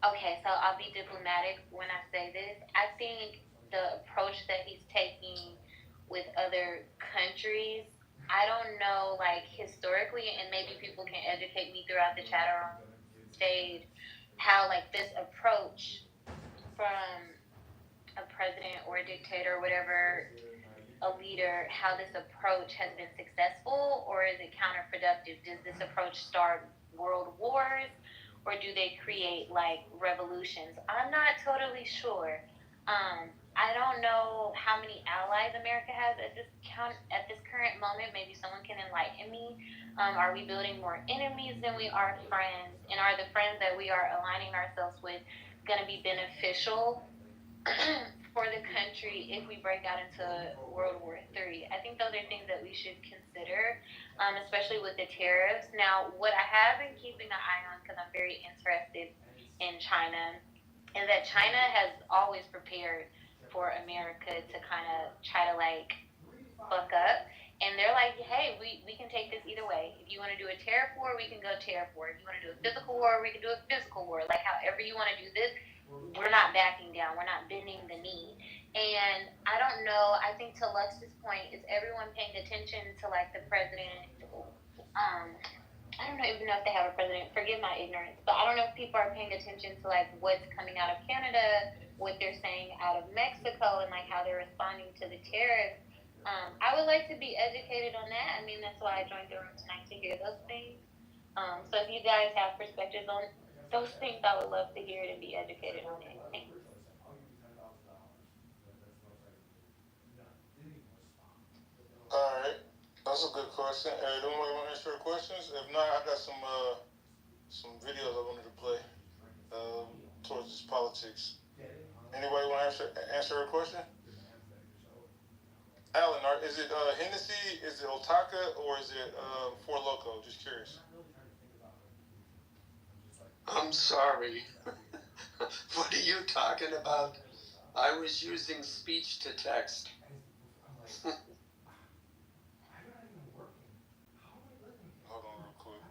Okay, so I'll be diplomatic when I say this. I think the approach that he's taking with other countries, I don't know, like, historically, and maybe people can educate me throughout the chat or on stage, how, like, this approach from a president or a dictator or whatever, a leader, how this approach has been successful, or is it counterproductive? Does this approach start world wars, or do they create like revolutions? I'm not totally sure. I don't know how many allies America has at this current moment. Maybe someone can enlighten me. Are we building more enemies than we are friends? And are the friends that we are aligning ourselves with going to be beneficial for the country if we break out into World War III? I think those are things that we should consider, especially with the tariffs. Now, what I have been keeping an eye on, because I'm very interested in China, is that China has always prepared for America to kind of try to like fuck up. And they're like, hey, we can take this either way. If you want to do a tariff war, we can go tariff war. If you want to do a physical war, we can do a physical war. Like, however you want to do this, we're not backing down. We're not bending the knee. And I don't know. I think to Lux's point, is everyone paying attention to, like, the president? I don't even know if they have a president. Forgive my ignorance. But I don't know if people are paying attention to, like, what's coming out of Canada, what they're saying out of Mexico, and, like, how they're responding to the tariffs. I would like to be educated on that. I mean, that's why I joined the room tonight, to hear those things. So if you guys have perspectives on those things, I would love to hear it and be educated on it. Thanks. All right, that's a good question. Hey, don't want to answer your questions? If not, I got some videos I wanted to play towards this politics. Anybody want to answer a question? Alan, is it Hennessy, is it Otaka, or is it Four Loko? Just curious. I'm sorry. What are you talking about? I was using speech to text. Hold on real quick.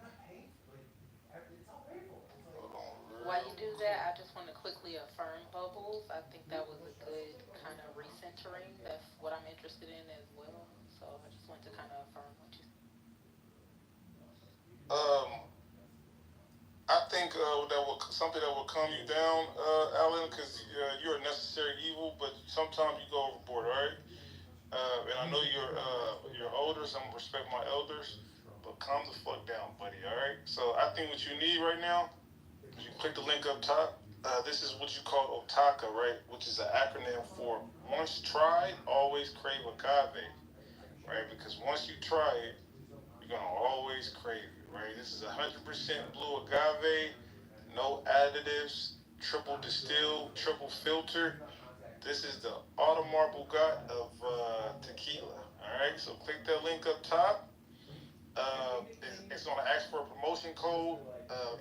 While you do that, I just want to quickly affirm Bubbles. I think that was a good kind of recentering. That's what I'm interested in as well. So I just want to kind of affirm what you said. I think something that will calm you down, Alan, because you're a necessary evil, but sometimes you go overboard, all right? And I know you're older, so I'm gonna respect my elders, but calm the fuck down, buddy, all right? So I think what you need right now, you click the link up top. This is what you call Otaka, right? Which is an acronym for once tried, always crave agave, right? Because once you try it, you're gonna always crave it, right? This is 100% blue agave, no additives, triple distilled, triple filtered. This is the Audemars Piguet of tequila, all right? So click that link up top. It's going to ask for a promotion code.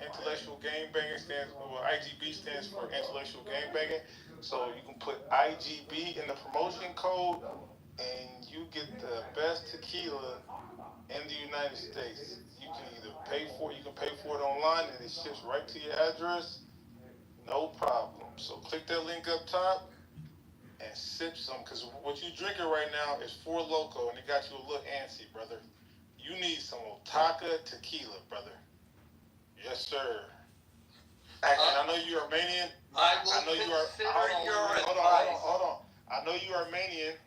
Intellectual game banging IGB stands for intellectual game banging. So you can put IGB in the promotion code, and you get the best tequila in the United States. You can pay for it online, and it ships right to your address. No problem. So click that link up top and sip some, because what you drinking right now is Four Loko, and it got you a little antsy, brother. You need some Otaka tequila, brother. Yes, sir. And I know you're Armenian. I know you are. Hold on. I know you're Armenian,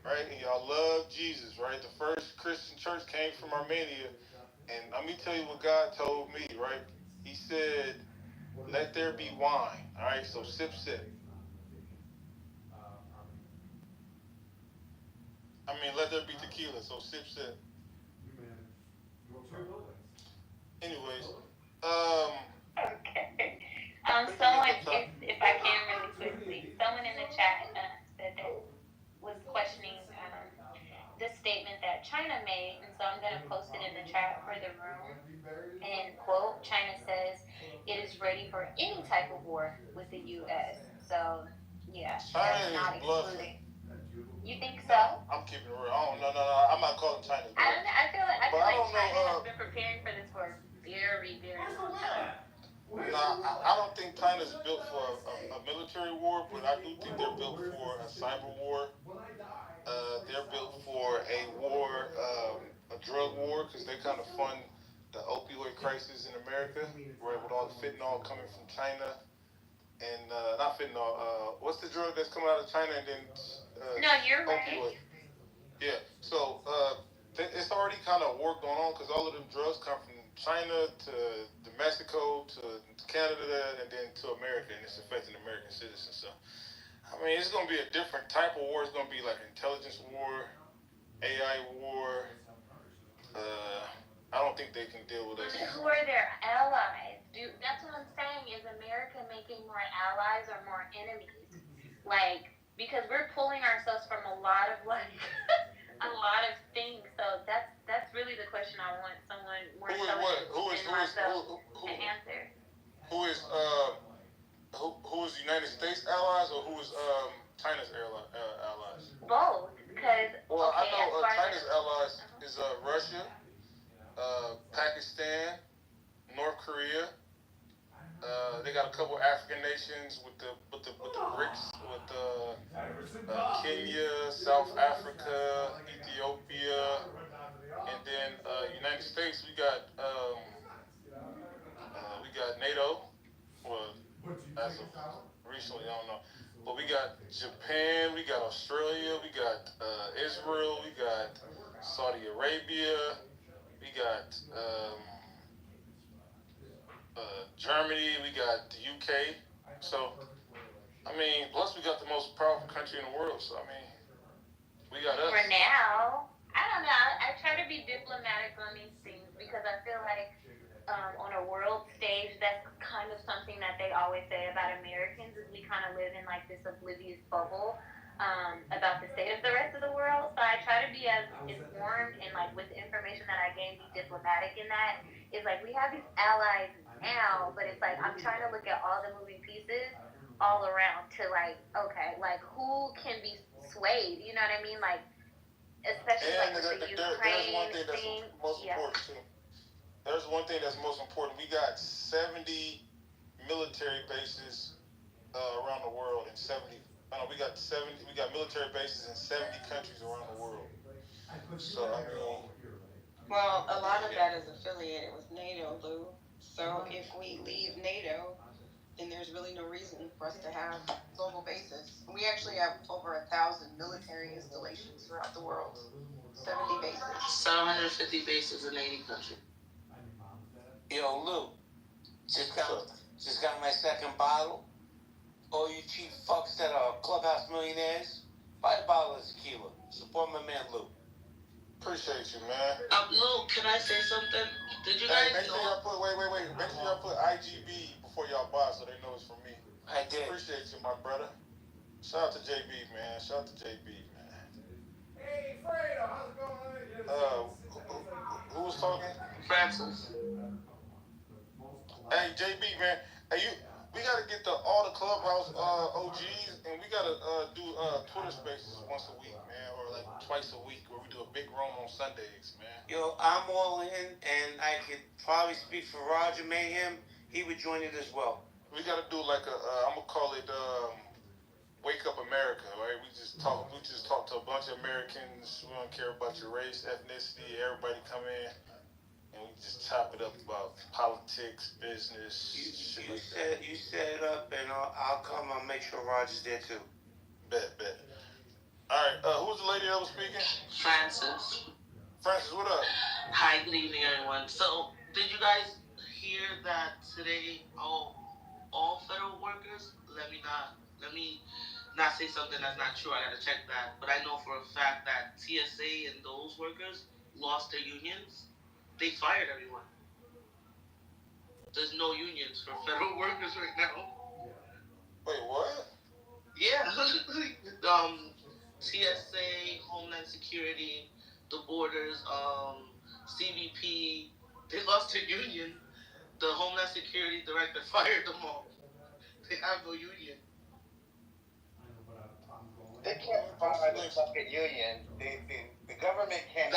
right? And y'all love Jesus, right? The first Christian church came from Armenia. And let me tell you what God told me, right? He said, let there be wine. All right, so sip. Let there be tequila, so sip. Anyways, Okay. Someone, if I can really quickly, someone in the chat said that was questioning the statement that China made, and so I'm going to post it in the chat for the room. And quote, China says it is ready for any type of war with the U.S. So yeah, that's not excluding. You think so? I'm keeping it real. No. I'm not calling China. I feel like China has been preparing for this for a very, very long time. I don't think China's built for a military war, but I do think they're built for a cyber war. They're built for a war, a drug war, because they kind of fund the opioid crisis in America, right? With all the fentanyl coming from China. And not fentanyl, what's the drug that's coming out of China and then no, you're opioid? right. Yeah, so it's already kind of war going on because all of them drugs come from China to Mexico to Canada and then to America, and it's affecting American citizens. So, I mean, it's going to be a different type of war. It's going to be like intelligence war, AI war. I don't think they can deal with us. Who are their allies? That's what I'm saying. Is America making more allies or more enemies? Like, because we're pulling ourselves from a lot of a lot of things. So that's really the question I want someone more intelligent than myself to answer. Who is the United States allies or who is China's allies? Both, because well, okay, I know China's allies is Russia, Pakistan, North Korea. They got a couple African nations with the BRICS, with Kenya, South Africa, Ethiopia, and then United States. We got NATO. Well, as of recently, I don't know, but we got Japan, we got Australia, we got Israel, we got Saudi Arabia, we got Germany, we got the UK. So, I mean, plus we got the most powerful country in the world. So, I mean, we got us. For now, I don't know. I try to be diplomatic on these things because I feel like on a world stage, that's kind of something that they always say about Americans is we kind of live in like this oblivious bubble about the state of the rest of the world. So I try to be as informed and like with the information that I gain, be diplomatic in that. Is like we have these allies now, but it's like I'm trying to look at all the moving pieces all around to like, okay, like who can be swayed? You know what I mean? Like, especially and like with the Ukraine there's one thing that's thing. most important too. There's one thing that's most important. We got 70 military bases around the world in 70. We got 70. We got military bases in 70 countries around the world. So I mean. Well, a lot of that is affiliated with NATO, Lou. So if we leave NATO, then there's really no reason for us to have global bases. We actually have over 1,000 military installations throughout the world. 70 bases. 750 bases in 80 countries. Yo, Lou, just got my second bottle. All you cheap fucks that are clubhouse millionaires, buy a bottle of tequila. Support my man Lou. Appreciate you, man. Lou, can I say something? Did you guys make sure y'all put wait. Make sure y'all put IGB before y'all buy so they know it's from me. I did. Appreciate you, my brother. Shout out to JB, man. Shout out to JB, man. Hey, Fredo, how's it going? Who was talking? Francis. Hey, JB, man. Hey, we gotta get all the clubhouse OGs, and we gotta do Twitter Spaces once a week, man, or like twice a week, where we do a big room on Sundays, man. Yo, I'm all in, and I could probably speak for Roger Mayhem. He would join it as well. We gotta do like I'm gonna call it Wake Up America, right? We just talk to a bunch of Americans. We don't care about your race, ethnicity. Everybody come in. And we just chop it up about politics, business. You set it up, and I'll come. I'll make sure Roger's there too. Bet. All right. Who's the lady that was speaking? Francis. Francis, what up? Hi, good evening, everyone. So, did you guys hear that today? All federal workers. Let me not say something that's not true. I gotta check that. But I know for a fact that TSA and those workers lost their unions. They fired everyone. There's no unions for federal workers right now. Wait, what? Yeah. TSA, Homeland Security, the borders, CBP, they lost their union. The Homeland Security director fired them all. They have no union. They can't fire the fucking union. The government can't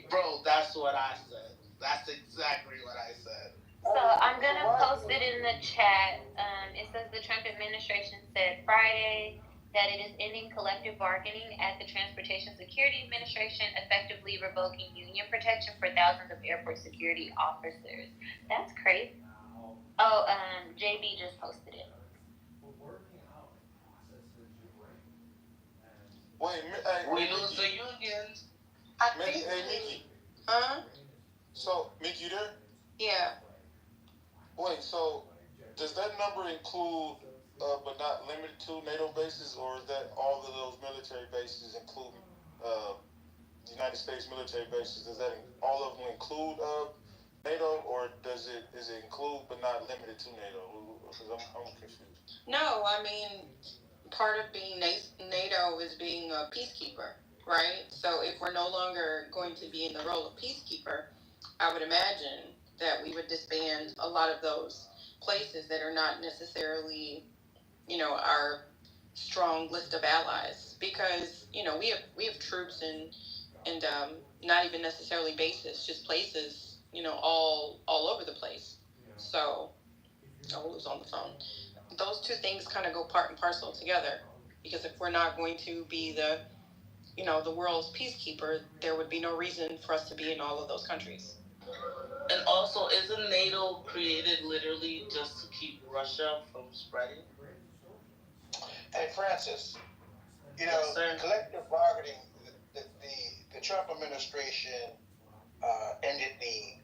Bro, that's what I said. That's exactly what I said. So I'm gonna post it in the chat. It says the Trump administration said Friday that it is ending collective bargaining at the Transportation Security Administration, effectively revoking union protection for thousands of airport security officers. That's crazy. Oh, JB just posted it. Wait, we lose the unions. I Mickey, think. hey Mickey. Huh? So Mickey, you there? Yeah. Wait, so does that number include, but not limited to NATO bases, or is that all of those military bases, including United States military bases? Does that all of them include NATO, or is it include but not limited to NATO? Because I'm confused. No, I mean, part of being NATO is being a peacekeeper, right? So if we're no longer going to be in the role of peacekeeper, I would imagine that we would disband a lot of those places that are not necessarily, our strong list of allies, because we have troops and not even necessarily bases, just places, all over the place. So, who's on the phone? Those two things kind of go part and parcel together, because if we're not going to be the world's peacekeeper, there would be no reason for us to be in all of those countries. And also, isn't NATO created literally just to keep Russia from spreading? Hey, Francis, Yes, sir. collective bargaining, the Trump administration ended the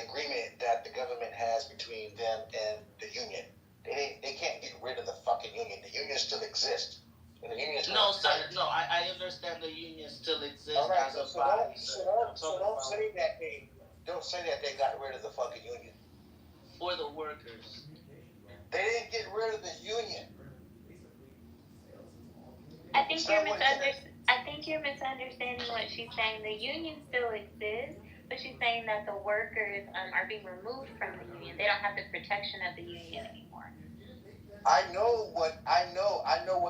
agreement that the government has between them and the union. They can't get rid of the fucking union. The union still exists. And the union No, sir. No, I understand the union still exists right, as a body. Don't say that they got rid of the fucking union. For the workers. They didn't get rid of the union. I think you're misunderstanding what she's saying. The union still exists, but she's saying that the workers are being removed from the union. They don't have the protection of the union anymore. I know what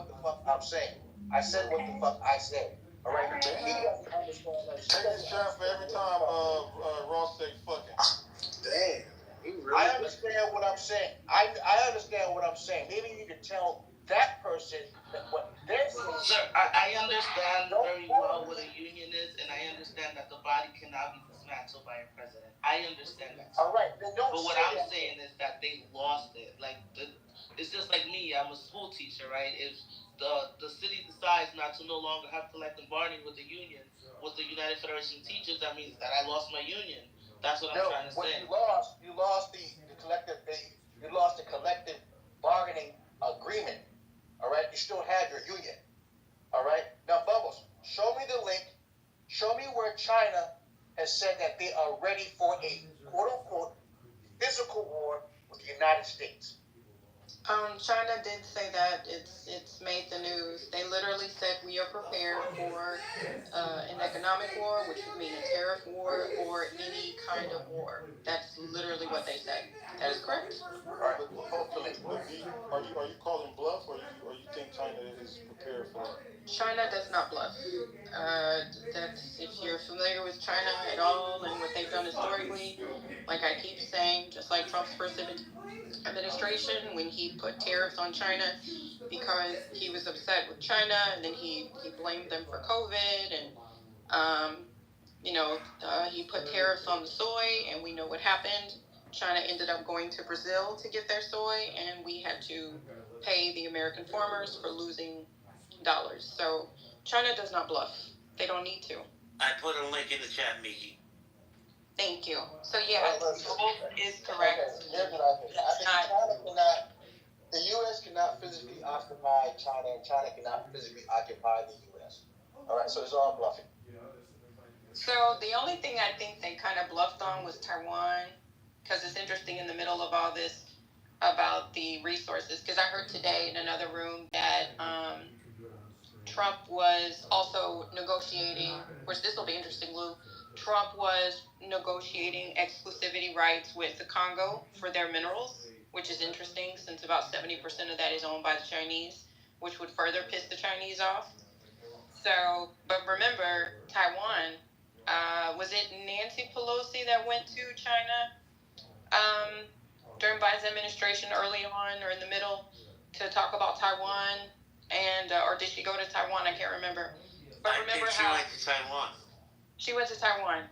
the fuck I'm saying. I said what the fuck I said. All right. He doesn't understand that. Take this shot for every time Ross say fucking. Damn. I understand what I'm saying. I understand what I'm saying. Maybe you can tell that person that what they're saying. Sir, I understand very well what a union is, and I understand that the body cannot be dismantled by a president. I understand that. All right, then don't. But what I'm saying is that they lost it. It's just like me. I'm a school teacher, right? If the city decides not to no longer have collective bargaining with the union, with the United Federation of Teachers, that means that I lost my union. That's what I'm trying to say. You lost the collective bargaining agreement. All right, you still had your union. All right, now Bubbles, show me the link. Show me where China has said that they are ready for a quote unquote physical war with the United States. China did say that. It's made the news. They literally said we are prepared for an economic war, which would mean a tariff war or any kind of war. That's literally what they said. That is correct. All right, hopefully. Are you calling bluff, or you think China is prepared for that? China does not bluff. That's, if you're familiar with China at all and what they've done historically, like I keep saying, just like Trump's first administration, when he put tariffs on China because he was upset with China, and then he blamed them for COVID, and he put tariffs on the soy, and we know what happened. China ended up going to Brazil to get their soy, and we had to pay the American farmers for losing dollars. So China does not bluff. They don't need to. I put a link in the chat, Miki. Thank you. So yeah, is correct. Here's what I think. The U.S. cannot physically occupy China, and China cannot physically occupy the U.S. All right, so it's all bluffing. So the only thing I think they kind of bluffed on was Taiwan, because it's interesting in the middle of all this about the resources, because I heard today in another room that Trump was also negotiating, which this will be interesting, Lou. Trump was negotiating exclusivity rights with the Congo for their minerals, which is interesting since about 70% of that is owned by the Chinese, which would further piss the Chinese off. So, but remember, Taiwan, was it Nancy Pelosi that went to China during Biden's administration early on or in the middle to talk about Taiwan? And or did she go to Taiwan? I can't remember. But remember she went to Taiwan. She went to Taiwan,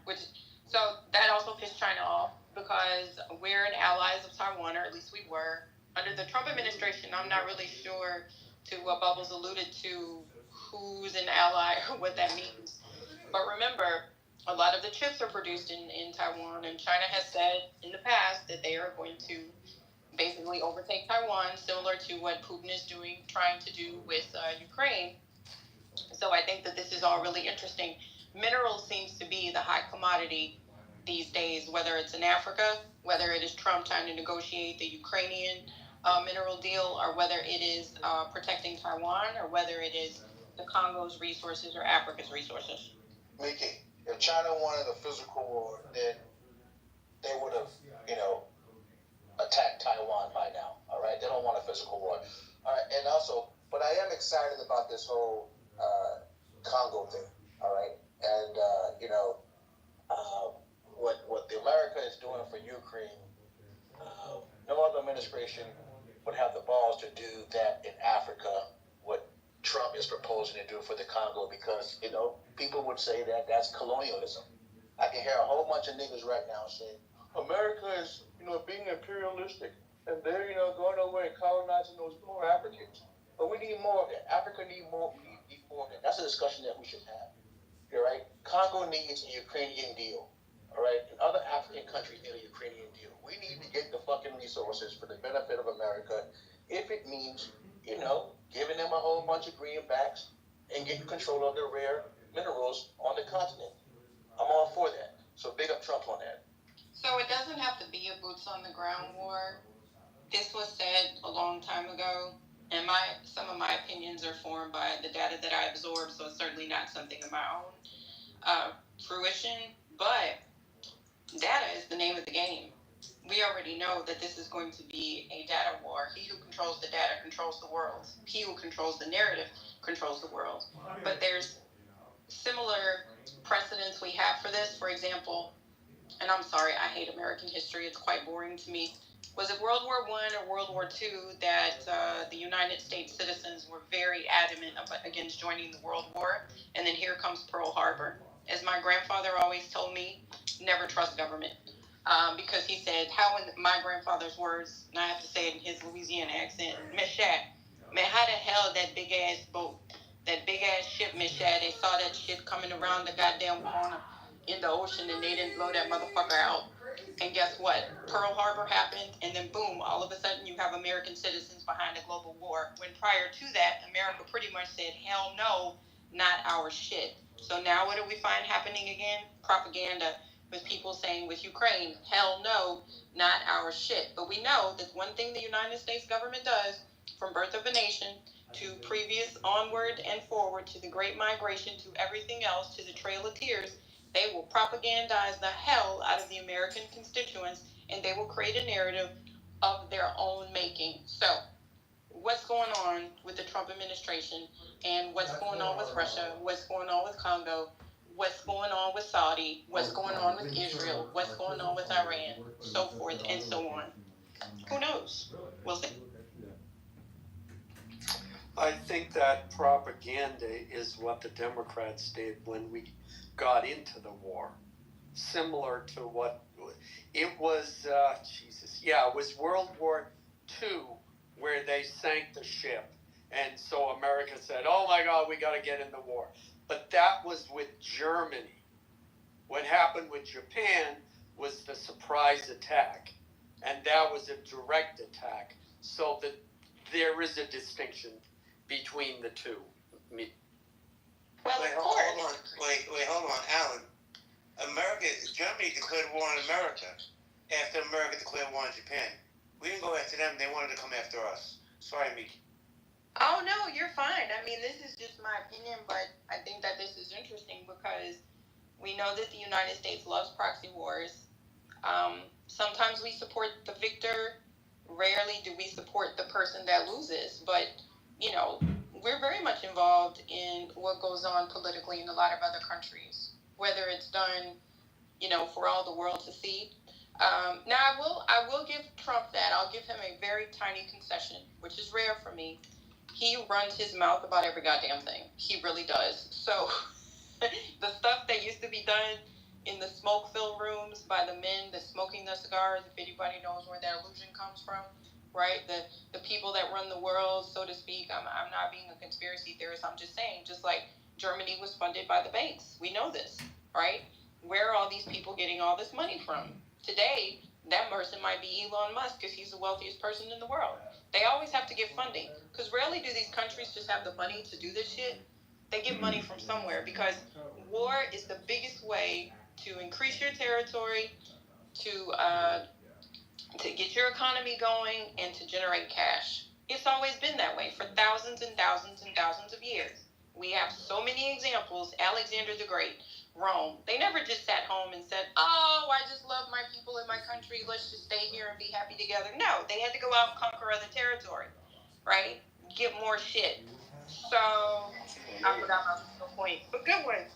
so that also pissed China off, because we're an allies of Taiwan, or at least we were. Under the Trump administration, I'm not really sure to what Bubbles alluded to, who's an ally or what that means. But remember, A lot of the chips are produced in Taiwan, and China has said in the past that they are going to basically overtake Taiwan, similar to what Putin is doing, trying to do with Ukraine. So I think that this is all really interesting. Minerals seems to be the high commodity these days, whether it's in Africa, whether it is Trump trying to negotiate the Ukrainian mineral deal, or whether it is protecting Taiwan, or whether it is the Congo's resources or Africa's resources. Mickey, if China wanted a physical war, then they would have, attacked Taiwan by now. All right, they don't want a physical war. All right, and also, but I am excited about this whole Congo thing. All right, and what the America is doing for Ukraine, no other administration would have the balls to do that in Africa. What Trump is proposing to do for the Congo, because people would say that that's colonialism. I can hear a whole bunch of niggas right now saying America is being imperialistic, and they're going over and colonizing those poor Africans. But we need more of that. Africa need more. We need more of that. That's a discussion that we should have. You're right. Congo needs a Ukrainian deal. All right, and other African countries need a Ukrainian deal. We need to get the fucking resources for the benefit of America, if it means, giving them a whole bunch of greenbacks and getting control of the rare minerals on the continent. I'm all for that. So big up Trump on that. So it doesn't have to be a boots on the ground war. This was said a long time ago, and some of my opinions are formed by the data that I absorb, so it's certainly not something of my own fruition, but data is the name of the game. We already know that this is going to be a data war. He who controls the data controls the world. He who controls the narrative controls the world. But there's similar precedents we have for this. For example, and I'm sorry, I hate American history. It's quite boring to me. Was it World War I or World War II that the United States citizens were very adamant against joining the World War? And then here comes Pearl Harbor. As my grandfather always told me, never trust government. Because he said, how in my grandfather's words, and I have to say it in his Louisiana accent, Miss Shad, man, how the hell that big ass boat, that big ass ship, Miss Shad, they saw that shit coming around the goddamn corner in the ocean and they didn't blow that motherfucker out. And guess what? Pearl Harbor happened, and then boom, all of a sudden you have American citizens behind a global war. When prior to that, America pretty much said, hell no, not our shit. So now what do we find happening again? Propaganda, with people saying with Ukraine, hell no, not our shit. But we know that one thing the United States government does, from birth of a nation to previous onward and forward to the Great Migration to everything else to the Trail of Tears, they will propagandize the hell out of the American constituents, and they will create a narrative of their own making. So, what's going on with the Trump administration, and what's going on with Russia, what's going on with Congo, what's going on with Saudi, what's going on with Israel, what's going on with Iran, so forth and so on. Who knows? We'll see. I think that propaganda is what the Democrats did when we got into the war. Similar to what it was, it was World War II where they sank the ship. And so America said, oh my God, we got to get in the war. But that was with Germany. What happened with Japan was the surprise attack. And that was a direct attack. So that there is a distinction between the two. Well, hold on, Alan. Germany declared war on America after America declared war on Japan. We didn't go after them, they wanted to come after us. Sorry, Miki. Oh, no, you're fine. I mean, this is just my opinion, but I think that this is interesting because we know that the United States loves proxy wars. Sometimes we support the victor. Rarely do we support the person that loses. But, we're very much involved in what goes on politically in a lot of other countries, whether it's done, for all the world to see. Now, I will give Trump that. I'll give him a very tiny concession, which is rare for me. He runs his mouth about every goddamn thing. He really does. So, the stuff that used to be done in the smoke-filled rooms by the men that's smoking the cigars, if anybody knows where that illusion comes from, right? The people that run the world, so to speak. I'm not being a conspiracy theorist. I'm just saying, just like Germany was funded by the banks. We know this, right? where are all these people getting all this money from? Today, that person might be Elon Musk because he's the wealthiest person in the world. They always have to get funding because rarely do these countries just have the money to do this shit. They get money from somewhere because war is the biggest way to increase your territory, to get your economy going, and to generate cash. It's always been that way for thousands and thousands and thousands of years. We have so many examples. Alexander the Great, Rome. They never just sat home and said, oh, I just love my people in my country. Let's just stay here and be happy together. No, they had to go out and conquer other territory, right? Get more shit. So, I forgot my original point, but good one.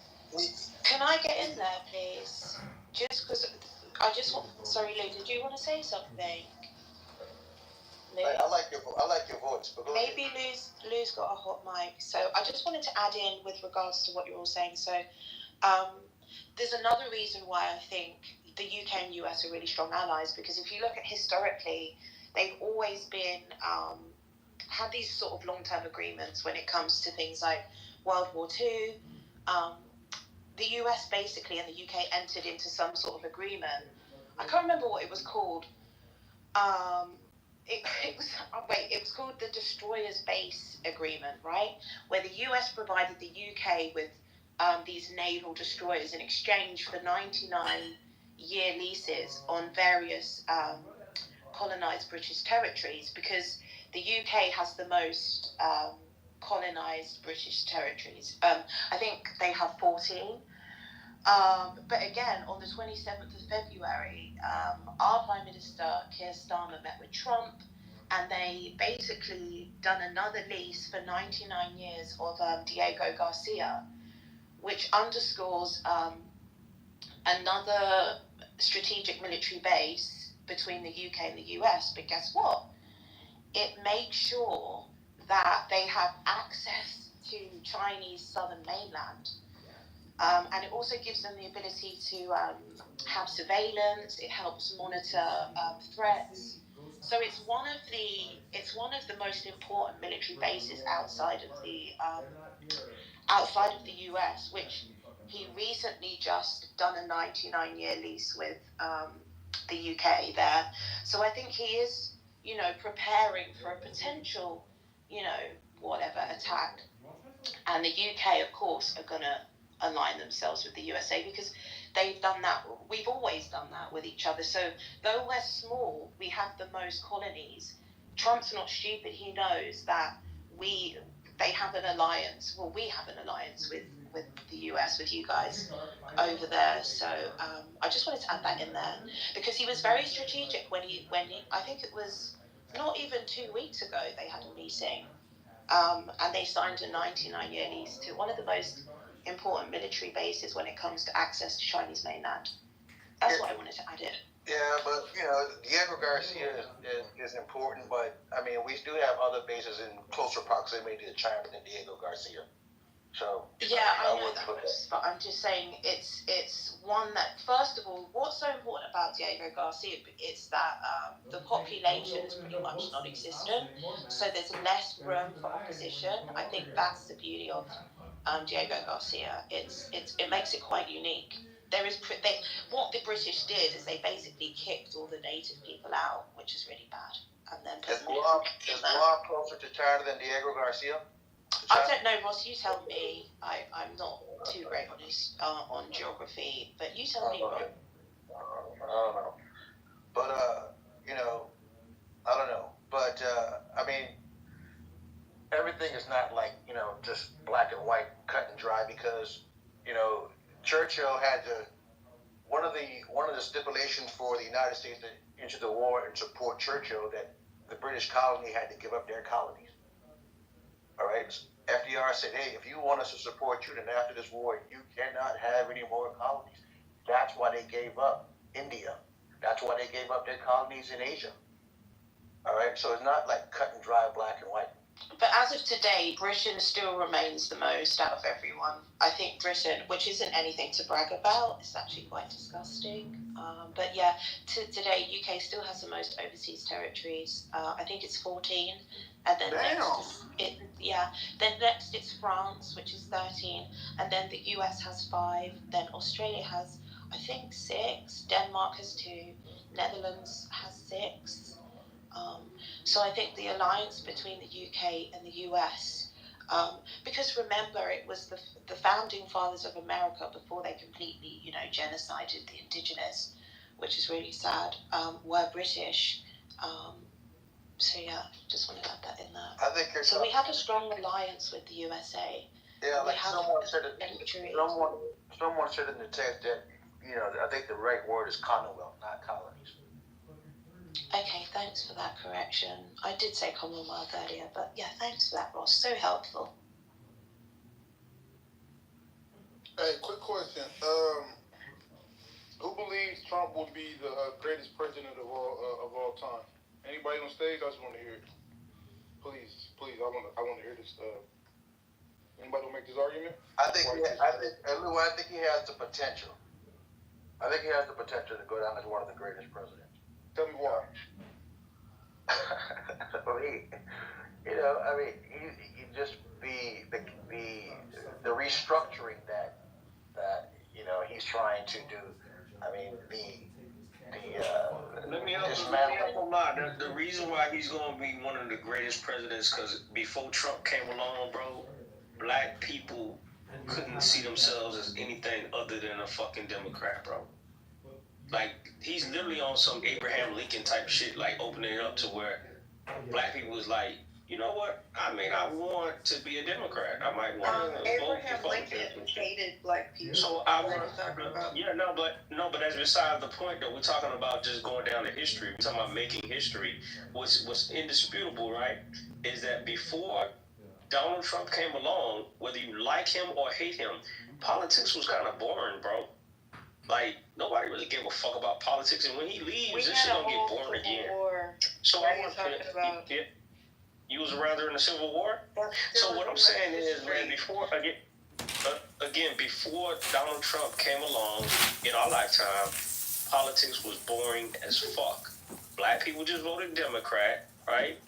Can I get in there, please? Just because I just want. Sorry, Lou. Did you want to say something? I like your voice. But maybe Lou's got a hot mic. So I just wanted to add in with regards to what you're all saying. So there's another reason why I think the UK and US are really strong allies, because if you look at historically, they've always been had these sort of long-term agreements when it comes to things like World War II. The US basically and the UK entered into some sort of agreement. I can't remember what it was called. It was called the Destroyers Base Agreement, right? Where the US provided the UK with these naval destroyers in exchange for 99-year leases on various colonized British territories, because the UK has the most colonized British territories. I think they have 14. But again, on the 27th of February, our Prime Minister, Keir Starmer, met with Trump, and they basically done another lease for 99 years of Diego Garcia, which underscores another strategic military base between the UK and the US. But guess what? It makes sure that they have access to Chinese southern mainland. And it also gives them the ability to have surveillance. It helps monitor threats. So it's one of the most important military bases outside of the US, which he recently just done a 99-year lease with the UK there. So I think he is, preparing for a potential, whatever attack. And the UK, of course, are going to align themselves with the USA because they've done that. We've always done that with each other. So though we're small, we have the most colonies. Trump's not stupid. He knows that they have an alliance. Well, we have an alliance with the US, with you guys over there. So I just wanted to add that in there because he was very strategic when he I think it was not even 2 weeks ago they had a meeting. And they signed a 99-year lease to one of the most important military bases when it comes to access to Chinese mainland. That's what I wanted to add in. Yeah, but Diego Garcia is important, but I mean, we do have other bases in closer proximity to China than Diego Garcia. So yeah, I know that, but I'm just saying it's one that, first of all, what's so important about Diego Garcia is that the population is pretty much non-existent, so there's less room for opposition. I think that's the beauty of Diego Garcia. It makes it quite unique. What the British did is they basically kicked all the native people out, which is really bad. And then is Guam closer to China than Diego Garcia? I don't know, Ross, you tell me. I'm not too great on geography, but you tell me. I don't know. But, I don't know. But, I mean, everything is not like, just black and white, cut and dry, because, Churchill had one of the stipulations for the United States to enter the war and support Churchill, that the British colony had to give up their colonies. All right. FDR said, hey, if you want us to support you, then after this war, you cannot have any more colonies. That's why they gave up India. That's why they gave up their colonies in Asia. All right. So it's not like cut and dry, black and white. But as of today, Britain still remains the most out of everyone. I think Britain, which isn't anything to brag about, it's actually quite disgusting. But yeah, today, UK still has the most overseas territories. I think it's 14. And then next it's France, which is 13, and then the US has 5. Then Australia has, I think 6. Denmark has 2. Netherlands has 6. So I think the alliance between the UK and the US, because remember, it was the founding fathers of America before they completely, genocided the indigenous, which is really sad, were British. So yeah, just want to add that in there. I think you're. So we have a strong alliance with the USA. Yeah, like someone said in the text that, I think the right word is Commonwealth, not colonies. Okay, thanks for that correction. I did say Commonwealth earlier, but yeah, thanks for that, Ross. So helpful. Hey, quick question. Who believes Trump will be the greatest president of all time? Anybody on stage? I just want to hear it. Please, I want to hear this. Anybody will make this argument? I think he has the potential. I think he has the potential to go down as one of the greatest presidents. Tell me why. He just be the restructuring that he's trying to do. Let me help him out. The reason why he's going to be one of the greatest presidents, because before Trump came along, bro, black people couldn't see themselves as anything other than a fucking Democrat, bro. Like, he's literally on some Abraham Lincoln type shit, like opening it up to where black people was like, you know what? I want to be a Democrat. I might want to vote. Abraham Lincoln hated black people. So but that's beside the point, though. We're talking about just going down to history. We're talking about making history. What's indisputable, right, is that before Donald Trump came along, whether you like him or hate him, politics was kind of boring, bro. Like, nobody really gave a fuck about politics, and when he leaves, this shit gonna get boring again. So I want to. You was around during the Civil War? So what I'm saying is, man, before Donald Trump came along in our lifetime, politics was boring as fuck. Black people just voted Democrat, right?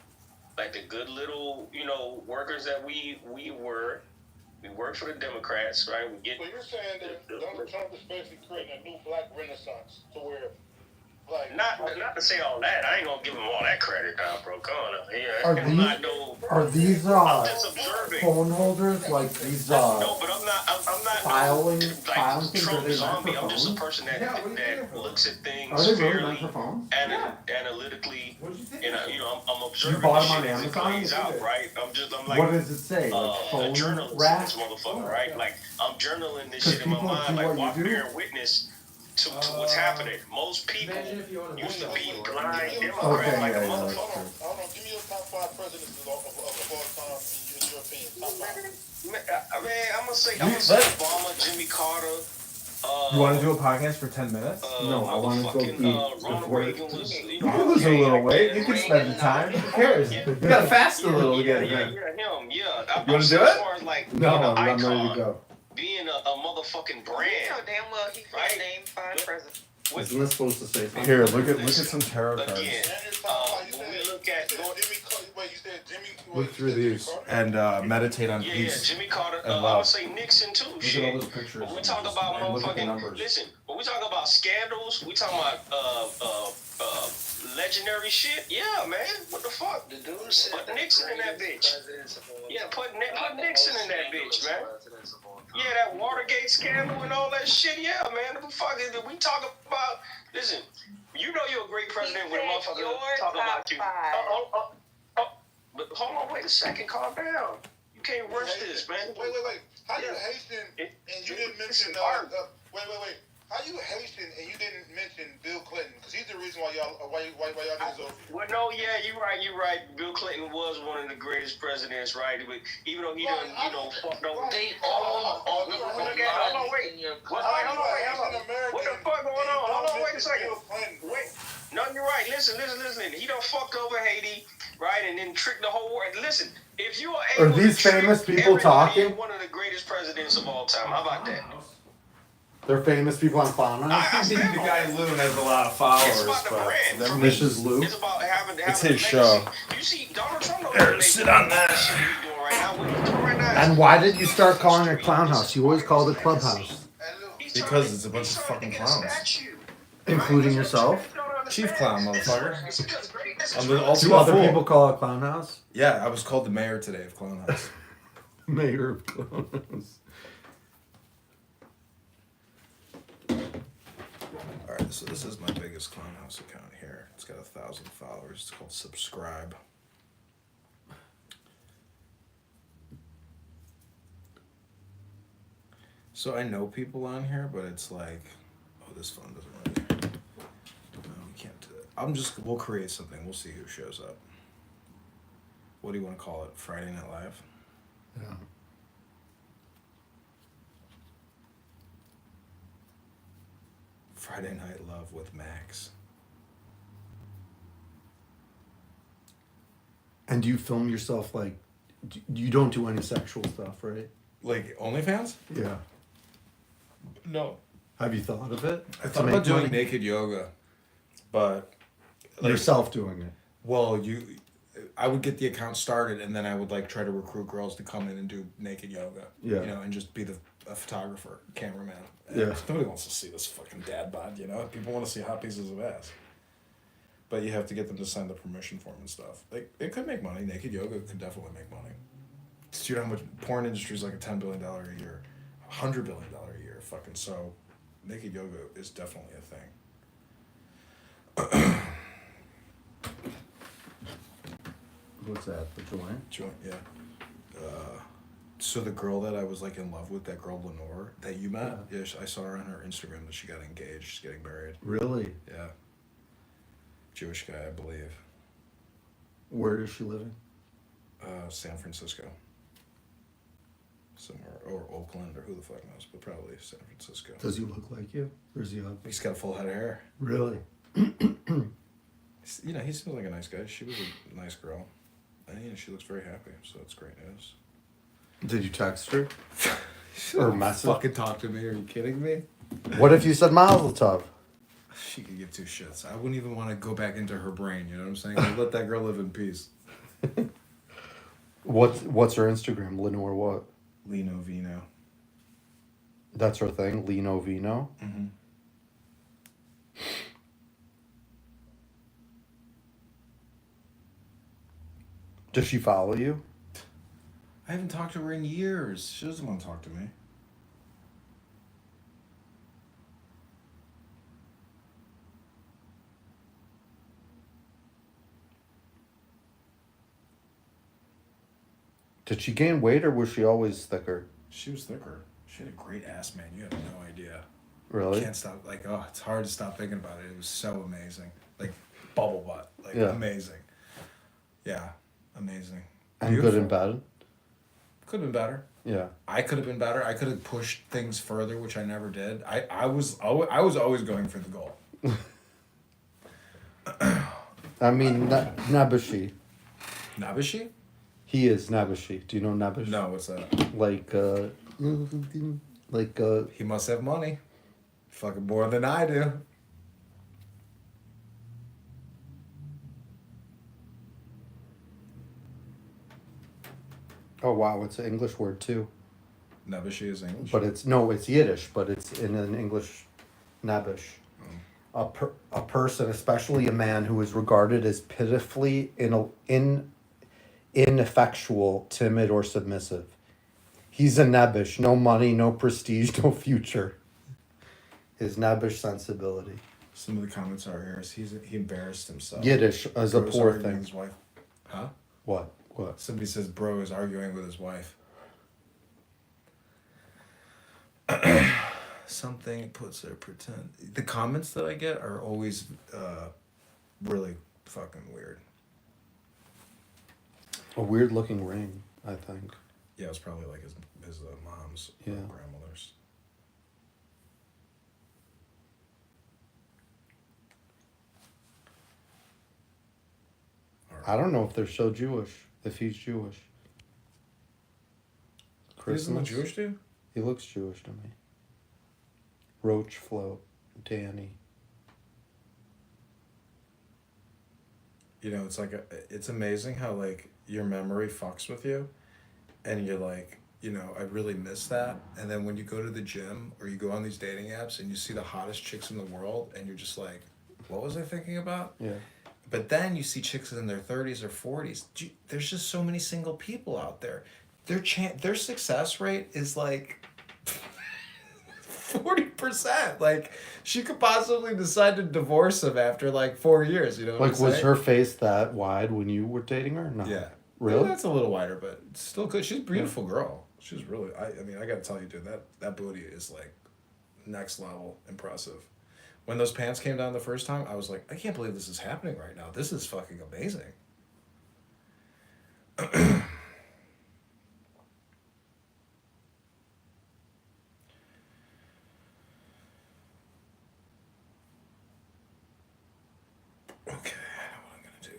Like the good little, workers that we were. We worked for the Democrats, right? So you're saying that Donald Trump is basically creating a new black renaissance to where, like, not to say all that. I ain't gonna give him all that credit, bro. Come on, Are these I'm just observing. phone holders like these? No, but I'm not filing like things. Trump Are they is on me. I'm just a microphones? person that looks at things Are they really fairly microphones? analytically. I'm observing You bought the them shit on as it Amazon? plays out, right? I'm like, What does it say? Like a phone journalist, rack? this motherfucker, right? Like, I'm journaling this 'Cause shit in my people mind, do like what you do. bearing witness to what's happening. Most people used to be blind Democrats, like a motherfucker. Hold on, give me your top 5 presidents of all time in your opinion. Top 5. I'm gonna say Obama, Jimmy Carter. You want to do a podcast for 10 minutes? No, I want to go eat. Ronald Reagan was, You can lose a little weight. You can spend the time. Who cares? You gotta fast a little to get it done. You want to do it? As far as like No, being an I'm ready to icon, go. being a motherfucking brand. You know damn well he can't name 5 presidents. Isn't this supposed to say something? Here, look at some tarot cards. Again, when we look at Look through these and meditate on peace. Jimmy Carter. And I love. would say Nixon too. Look Shit. at all those pictures. When we talk about and look at the motherfucking, numbers. listen. When we talk about scandals, we talking about legendary shit. Yeah, man. What the fuck? Put Nixon in that bitch. Yeah, put Nixon in that bitch, man. Yeah, that Watergate scandal and all that shit. Yeah, man. What the fuck is it? We talk about. Listen, you know you're a great president when a motherfucker talk about you. But hold on, wait a second. Calm down. You can't rush this, man. Wait. How you Haitian and you didn't mention wait. How you Haitian and you didn't mention Bill Clinton? Because he's the reason why y'all niggas over. Well, no, yeah, you're right. Bill Clinton was one of the greatest presidents, right? But even though he done, fucked over. They all Hold on, wait. What the fuck going on? Hold on, wait a second. Wait. No, you're right. Listen. He done fucked over Haiti, right? And then tricked the whole world. Listen, if you are able Are these to trick famous people everybody, talking? you're one of the greatest presidents of all time. How about that? They're famous people on Clown I think the guy Loon has a lot of followers, but This is Lou. It's about having it's his show. You see, Donald Trump There, sit on that. right now. What he's doing right now. And why did you start calling it Clown House? You always called it Clubhouse. He Because it's a bunch of fucking clowns. Including yourself? Chief clown, motherfucker. Do other people call it Clown House? Yeah, I was called the mayor today of Clown House. Mayor of Clown House. Alright, so this is my biggest Clown House account here. It's got 1,000 followers. It's called Subscribe. So I know people on here, but it's like, oh, this phone doesn't really. No, we can't do it. We'll create something. We'll see who shows up. What do you want to call it? Friday Night Live? Yeah. Friday Night Love with Max. And do you film yourself like, you don't do any sexual stuff, right? Like OnlyFans? Yeah. No. Have you thought of it? I thought about doing naked yoga, but like, yourself doing it. Well, I would get the account started, and then I would like try to recruit girls to come in and do naked yoga. Yeah. You know, and just be a photographer, cameraman. Yeah. Nobody wants to see this fucking dad bod. You know, people want to see hot pieces of ass. But you have to get them to sign the permission form and stuff. Like, it could make money. Naked yoga could definitely make money. Do you know how much porn industry is like a $10 billion a year, $100 billion a year? Fucking so, naked yoga is definitely a thing. What's that? The joint? Joint, yeah. So the girl that I was like in love with, that girl Lenore that you met, yeah, I saw her on her Instagram that she got engaged. She's getting married. Really? Yeah. Jewish guy, I believe. Where is she living? San Francisco. Somewhere, or Oakland, or who the fuck knows, but probably San Francisco. Does he look like you? Or is he ugly? He's got a full head of hair. Really? You know, he seems like a nice guy. She was a nice girl. And, you know, she looks very happy, so it's great news. Did you text her? Or message? Fucking talk to me, are you kidding me? What if you said Mazel Tov? She could give two shits. I wouldn't even want to go back into her brain, you know what I'm saying? Like, let that girl live in peace. What's her Instagram? Lenore what? Lino Vino. That's her thing? Lino Vino? Mm-hmm. Does she follow you? I haven't talked to her in years. She doesn't want to talk to me. Did she gain weight or was she always thicker? She was thicker. She had a great ass, man. You have no idea. Really? Can't stop. Like, oh, it's hard to stop thinking about it. It was so amazing. Like, bubble butt. Like, Yeah. amazing. Yeah, amazing. And good in bed? Could have been better. Yeah. I could have been better. I could have pushed things further, which I never did. I was always going for the goal. I mean, Nabishi. Nabishi? He is Nabishi. Do you know Nabish? No, what's that? He must have money. Fucking more than I do. Oh wow, it's an English word too. Nabishi is English. But it's Yiddish, but it's in an English Nabish. A person, especially a man who is regarded as pitifully ineffectual, timid, or submissive. He's a Nabish. No money, no prestige, no future. His Nabish sensibility. Some of the comments are here. He embarrassed himself. Yiddish as a Bro poor arguing thing. with his wife. Huh? What? Somebody says bro is arguing with his wife. Something puts there pretend. The comments that I get are always really fucking weird. A weird looking ring, I think. Yeah, it's probably like his mom's Yeah. grandmother's. I don't know if they're so Jewish. If he's Jewish. He doesn't look Jewish, dude? He looks Jewish to me. Roach Float, Danny. You know, it's like it's amazing how like your memory fucks with you, and you're like, you know, I really miss that. And then when you go to the gym or you go on these dating apps and you see the hottest chicks in the world and you're just like, what was I thinking about? Yeah. But then you see chicks in their 30s or 40s. There's just so many single people out there. Their success rate is like 40%. Like, she could possibly decide to divorce him after like 4 years, you know what Like, I'm saying? was her face that wide when you were dating her? No. Yeah. Really? That's a little wider, but it's still good. She's a beautiful girl. She's really, I mean, I gotta tell you, dude, that booty is like next level impressive. When those pants came down the first time, I was like, I can't believe this is happening right now. This is fucking amazing. Okay, I know what I'm gonna do.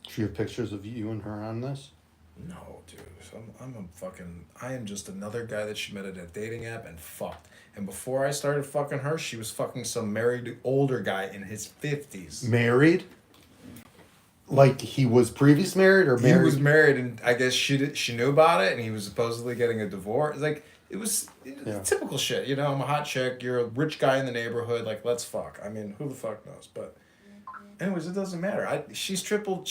Do you have pictures of you and her on this? No, dude. I am just another guy that she met at a dating app and fucked. And before I started fucking her, she was fucking some married older guy in his 50s. Married? Like, he was previous married or married? He was married, and I guess she knew about it, and he was supposedly getting a divorce. Like, it was typical shit. You know, I'm a hot chick, you're a rich guy in the neighborhood, like, let's fuck. I mean, who the fuck knows? But anyways, it doesn't matter. She's double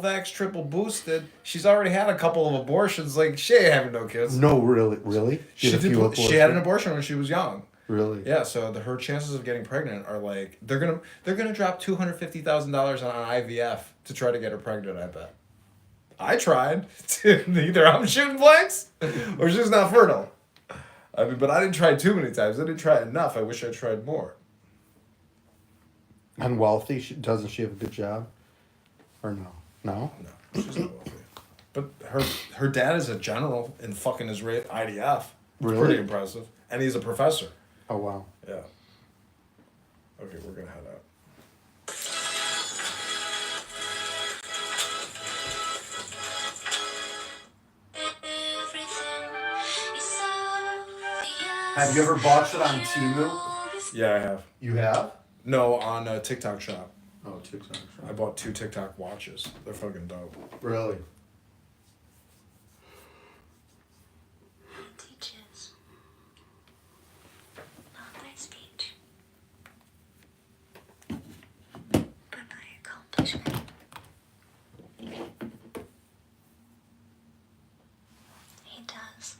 vaxxed, triple boosted. She's already had a couple of abortions. Like, she ain't having no kids. No, really? She had an abortion when she was young. Really? Yeah, so her chances of getting pregnant are like, they're gonna drop $250,000 on IVF to try to get her pregnant, I bet. I tried. Either I'm shooting blanks or she's not fertile. I mean, but I didn't try too many times. I didn't try enough. I wish I tried more. And wealthy? Doesn't she have a good job? Or no? No? No, she's not wealthy. But her dad is a general in fucking Israel IDF. Really? Pretty impressive. And he's a professor. Oh, wow. Yeah. Okay, we're gonna head out. Have you ever bought it on Temu? Yeah, I have. You have? No, on TikTok Shop. Oh, TikTok Shop. I bought 2 TikTok watches. They're fucking dope. Really? Teaches, not by speech, but by accomplishment. He does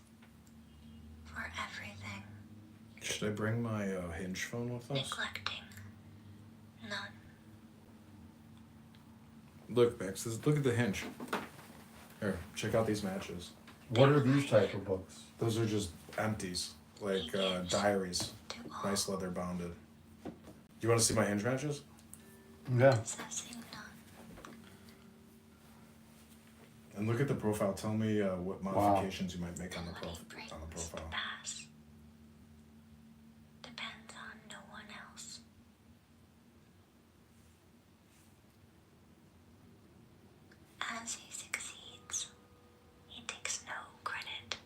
for everything. Should I bring my Hinge phone with us? Neglecting none. Look, Max, look at the Hinge. Here, check out these matches. What are these type of books? Those are just empties, like diaries. Nice leather bounded. You want to see my Hinge matches? Yeah. And look at the profile. Tell me what modifications you might make on the profile. Depends on no one else. As he succeeds, he takes no credit.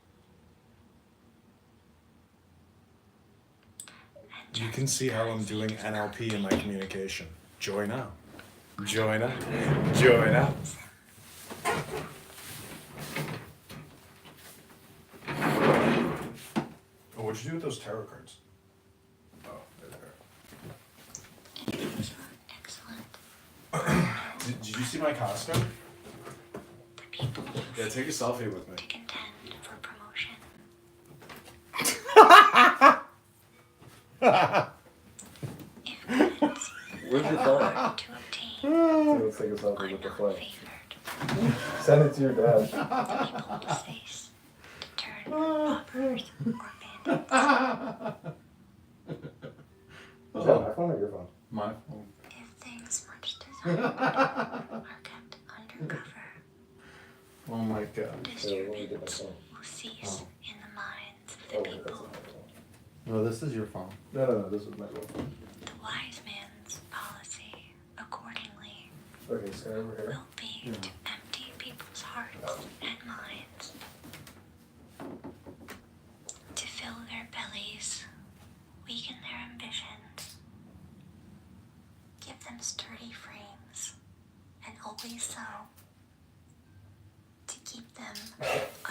You can see how I'm doing NLP in my communication. Join up. Join up. Join up. Oh, what'd you do with those tarot cards? Oh, they're there. Excellent. Did you see my costume? Yeah, take a selfie with me. To contend for promotion. Where's your phone? To obtain. Let's take a selfie with the phone. Send it to your dad. People face to turn robbers or bandits. Is that my phone or your phone? My phone. If things much desired are kept undercover, Oh my god. disturbance will cease in the minds of the people. No, this is your phone. No, this is my phone. The wise man's policy, accordingly, Okay, stay over here. will be to empty people's hearts and minds, to fill their bellies weaken their ambitions. Give them sturdy frames, and always so, to keep them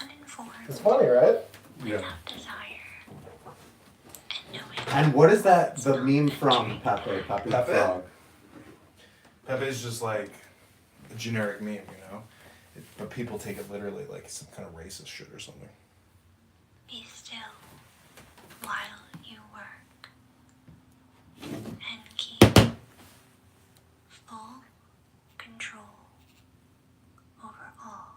uninformed. It's funny, right? Yeah. Without desire, and knowing. And what is that? The meme from Pepe the Frog. Pepe is just like a generic meme, you know? But people take it literally like some kind of racist shit or something. Be still while you work, and keep full control over all.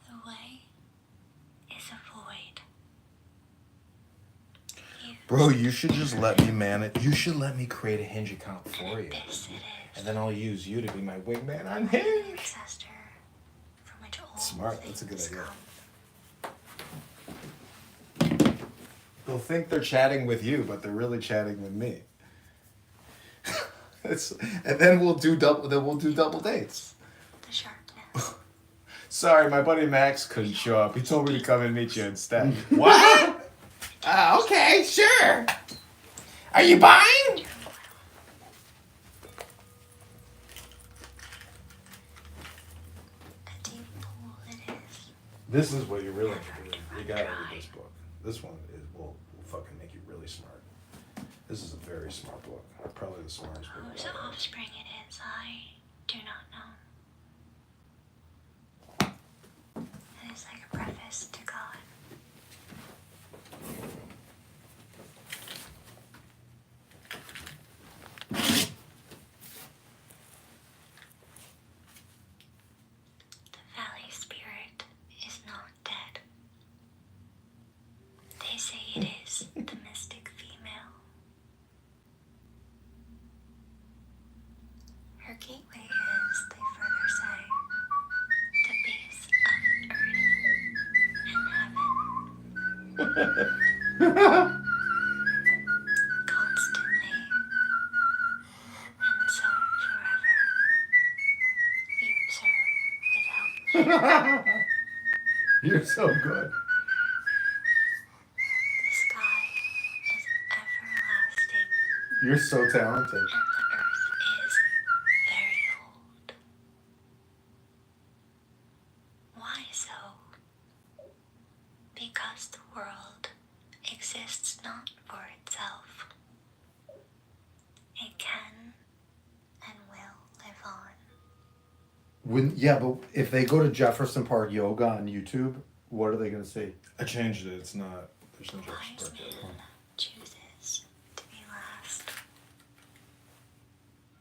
The way is a void. Bro, you should just let me manage. You should let me create a Hinge account for you. And then I'll use you to be my wingman on Hinge. Smart, that's a good idea. They'll think they're chatting with you, but they're really chatting with me. And then we'll do double dates. The sharpness. Sorry, my buddy Max couldn't show up. He told me to come and meet you instead. What? Okay, sure. Are you buying? This is what you really need to read. You gotta read this book. This one will fucking make you really smart. This is a very smart book. Probably the smartest book. Whose offspring it is, I do not know. It is like a preface to God. The valley spirit is not dead. They say it is the mystic female. Her gateway is, they further say, the base of earth and heaven. Constantly, and so forever, you serve without. You're so good. The sky is everlasting. You're so talented. And the earth is very old. Why so? Because the world exists not for itself. It can and will live on. But if they go to Jefferson Park Yoga on YouTube, what are they going to see? I changed it. It's not. There's no Jefferson Park Yoga. Chooses to be last.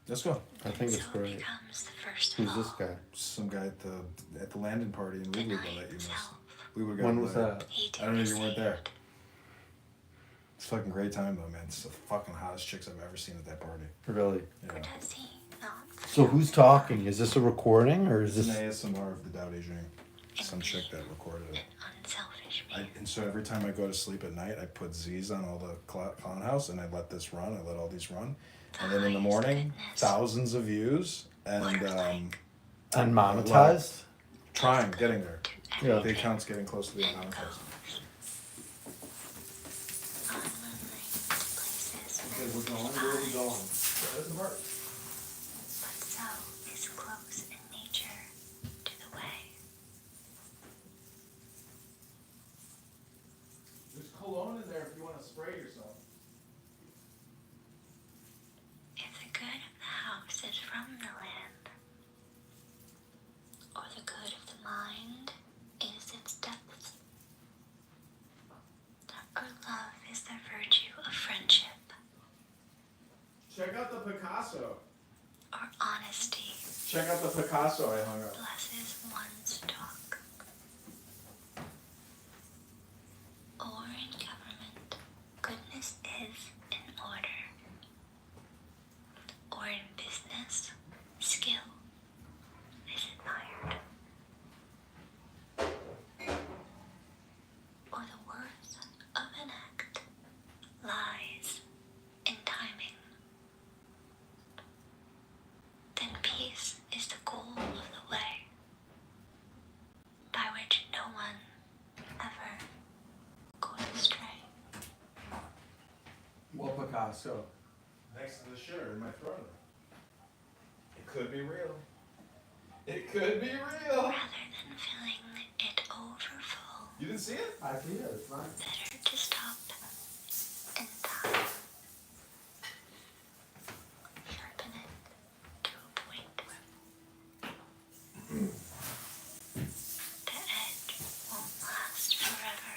Let's go. I think it's great. Becomes the first of Who's all. this guy? Some guy at the landing party in Louisville that you missed. We would When was that? I don't know if you weren't there. It's a fucking great time though, man. It's the fucking hottest chicks I've ever seen at that party. Really? Yeah. Does he not? So who's talking? Is this a recording or is It's this? an ASMR of the Tao Te Ching. Some chick that recorded it. Unselfish. And so every time I go to sleep at night, I put Z's on all the clown house, and I let this run. I let all these run, and then in the morning, thousands of views, and Unmonetized? getting there. Yeah. The account's getting close to being monetized. Okay, we're going. Where are we going? But so is close in nature to the way. There's cologne in there if you want to spray yourself. If the good of the house is from the land, or the good of the mind is its depth, or love is the virtue of friendship, Check out the Picasso. or honesty Check out the Picasso I hung up. blesses one's talk, or in government, goodness is in order, or in business, skill is admired, or the worth of an act lies in timing. Then peace is the goal of the way. Costco. Next to the shitter in my throat. It could be real. It could be real. Rather than filling it overfull. You didn't see it? I see it. It's nice. Better to stop and die. Sharpen it to a point. The edge won't last forever.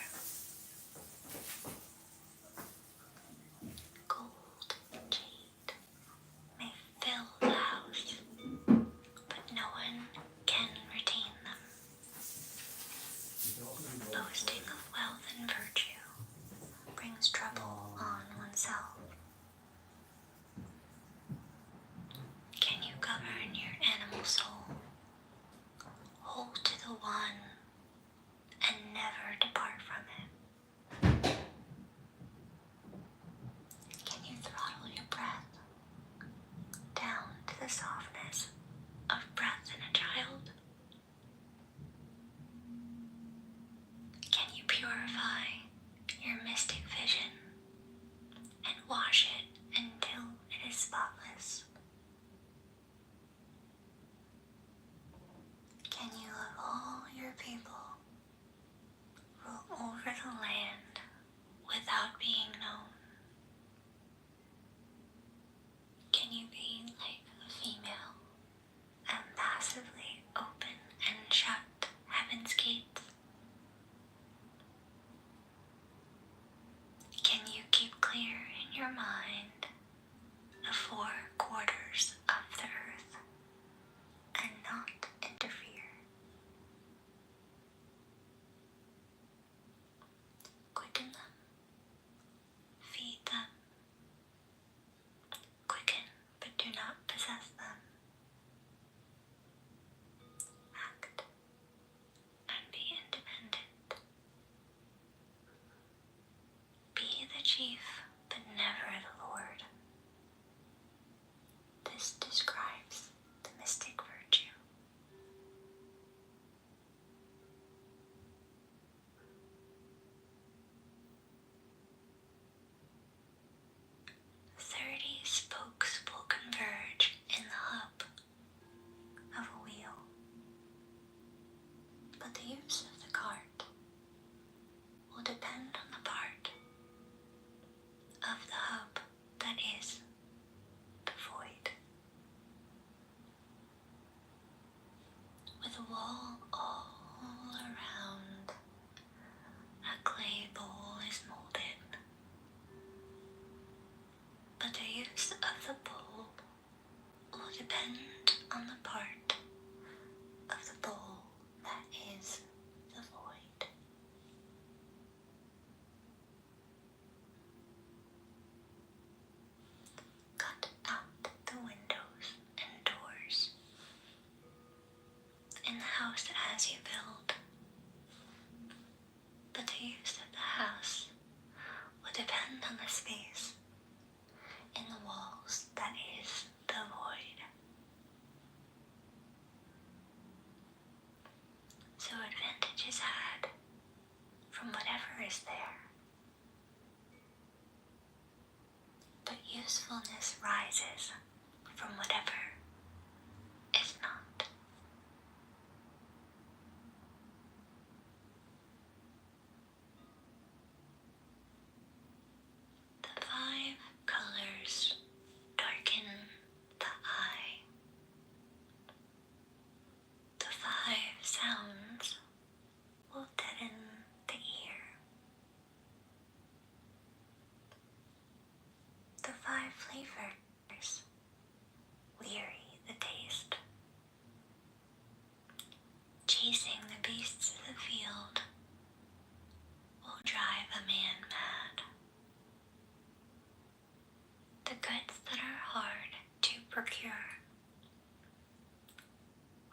Gold jade may fill the house, but no one can retain them. Boasting of wealth and virtue brings trouble on oneself. Can you govern your animal soul? Hold to the one and never depart from it. Can you throttle your breath down to the softness of breath in a child? Can you purify your mystic vision and wash it until it is spotless? Can you love all your people, rule over the land without being known? Can you be like a female and passively open and shut heaven's gates? Can you keep clear in your mind the 4 quarters of the earth and not interfere? Quicken them, feed them. Quicken, but do not possess them. Act and be independent. Be the chief, but never the lord. This describes the mystic virtue. The 30 spokes will converge in the hub of a wheel, but the use of the cart will depend on the part of the hub that is the void. With a wall all around, a clay bowl is molded, but the use of the bowl will depend on the part of the bowl that is the void. Cut out the windows and doors in the house as you build, but the use of the house will depend on the space in the walls that is the void. So advantage is had from whatever is there, but usefulness rises from whatever is not. The 5 colors darken the eye. The 5 sounds will deaden the ear. The 5 flavors weary the taste. Chasing the beasts of the field will drive a man mad. The goods that are hard to procure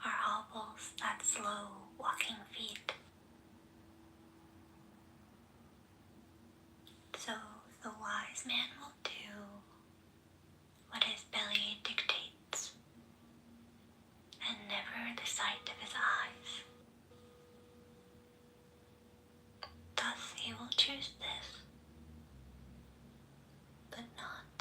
are hobbles that slow walking feet. So the wise man will do what his belly dictates, and never the sight of his eyes. Thus he will choose this, but not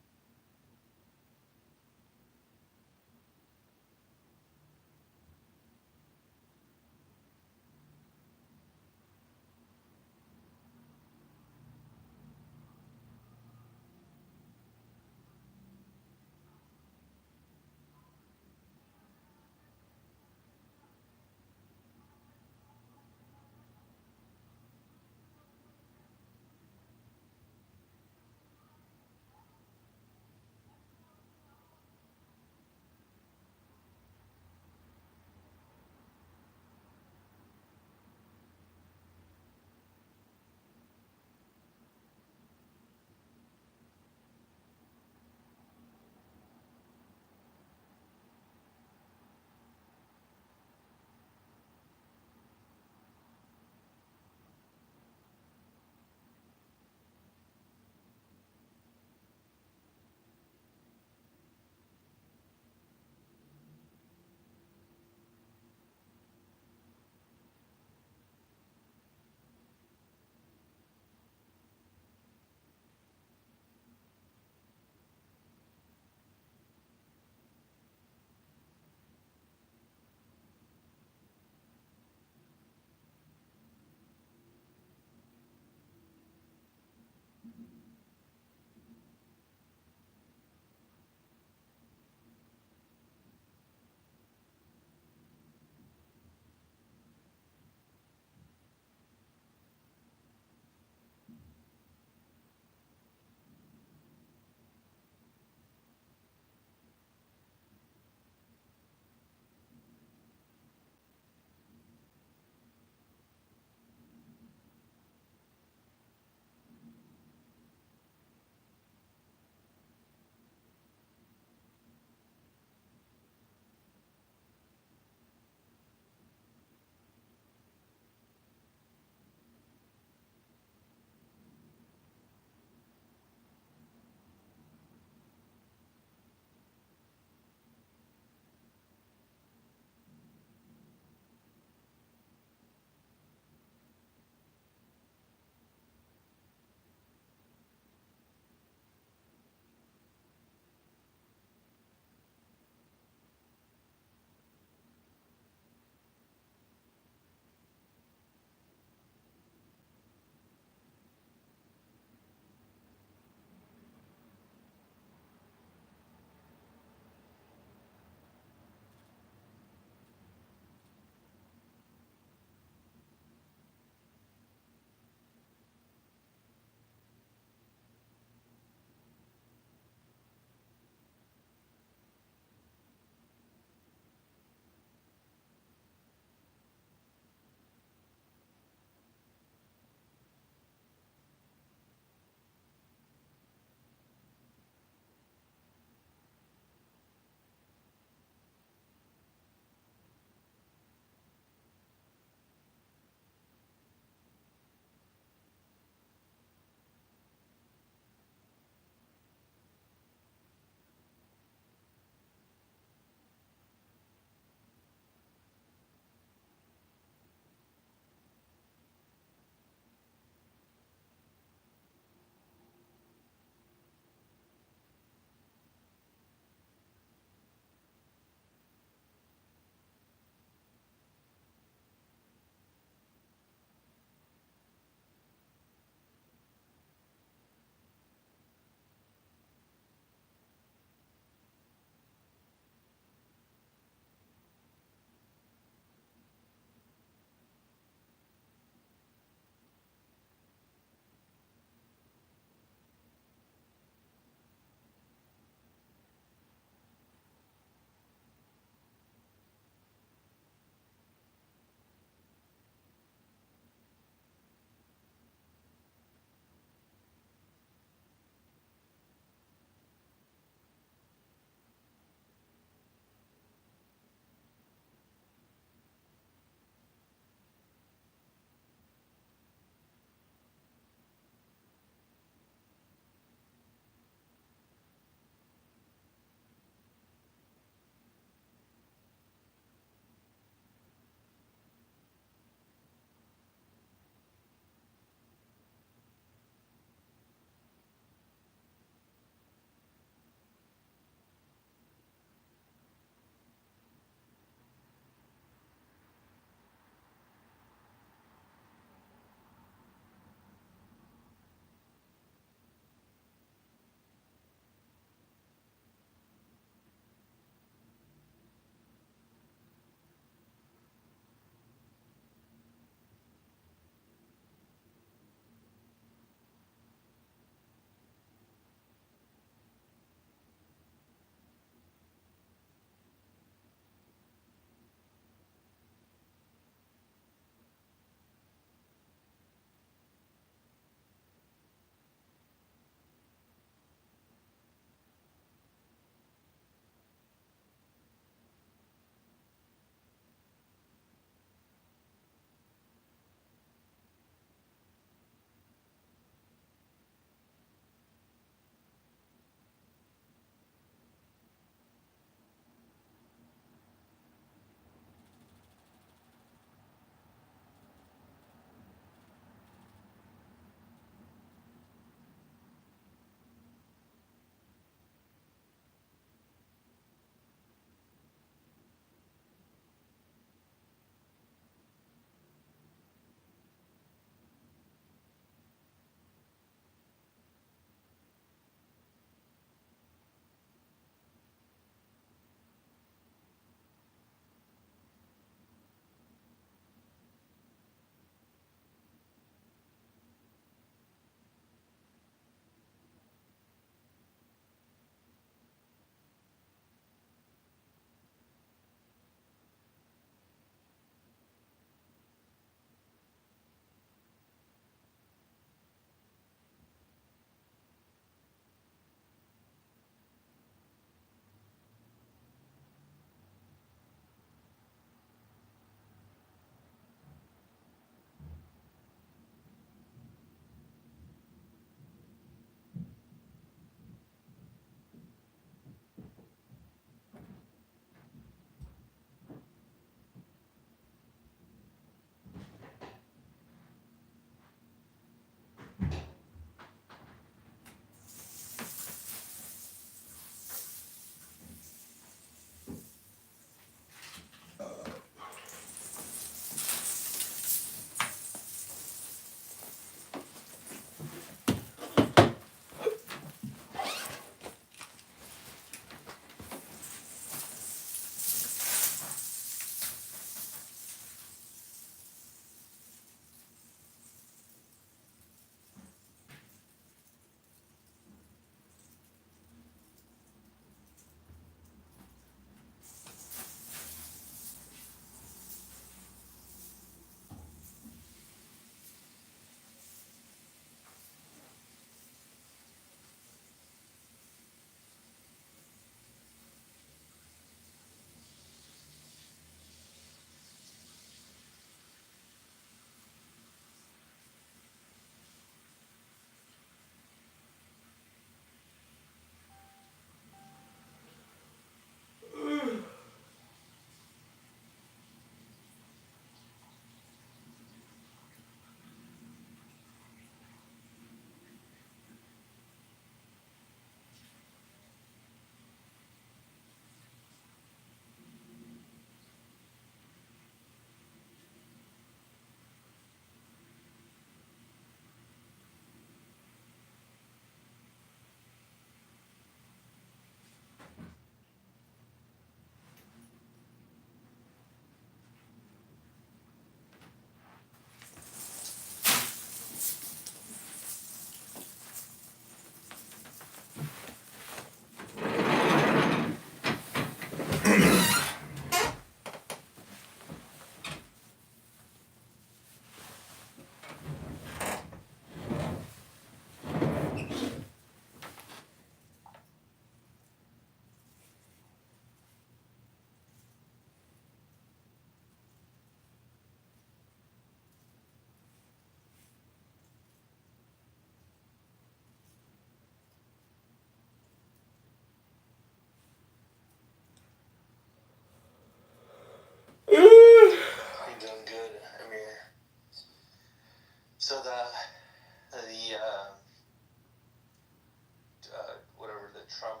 Trump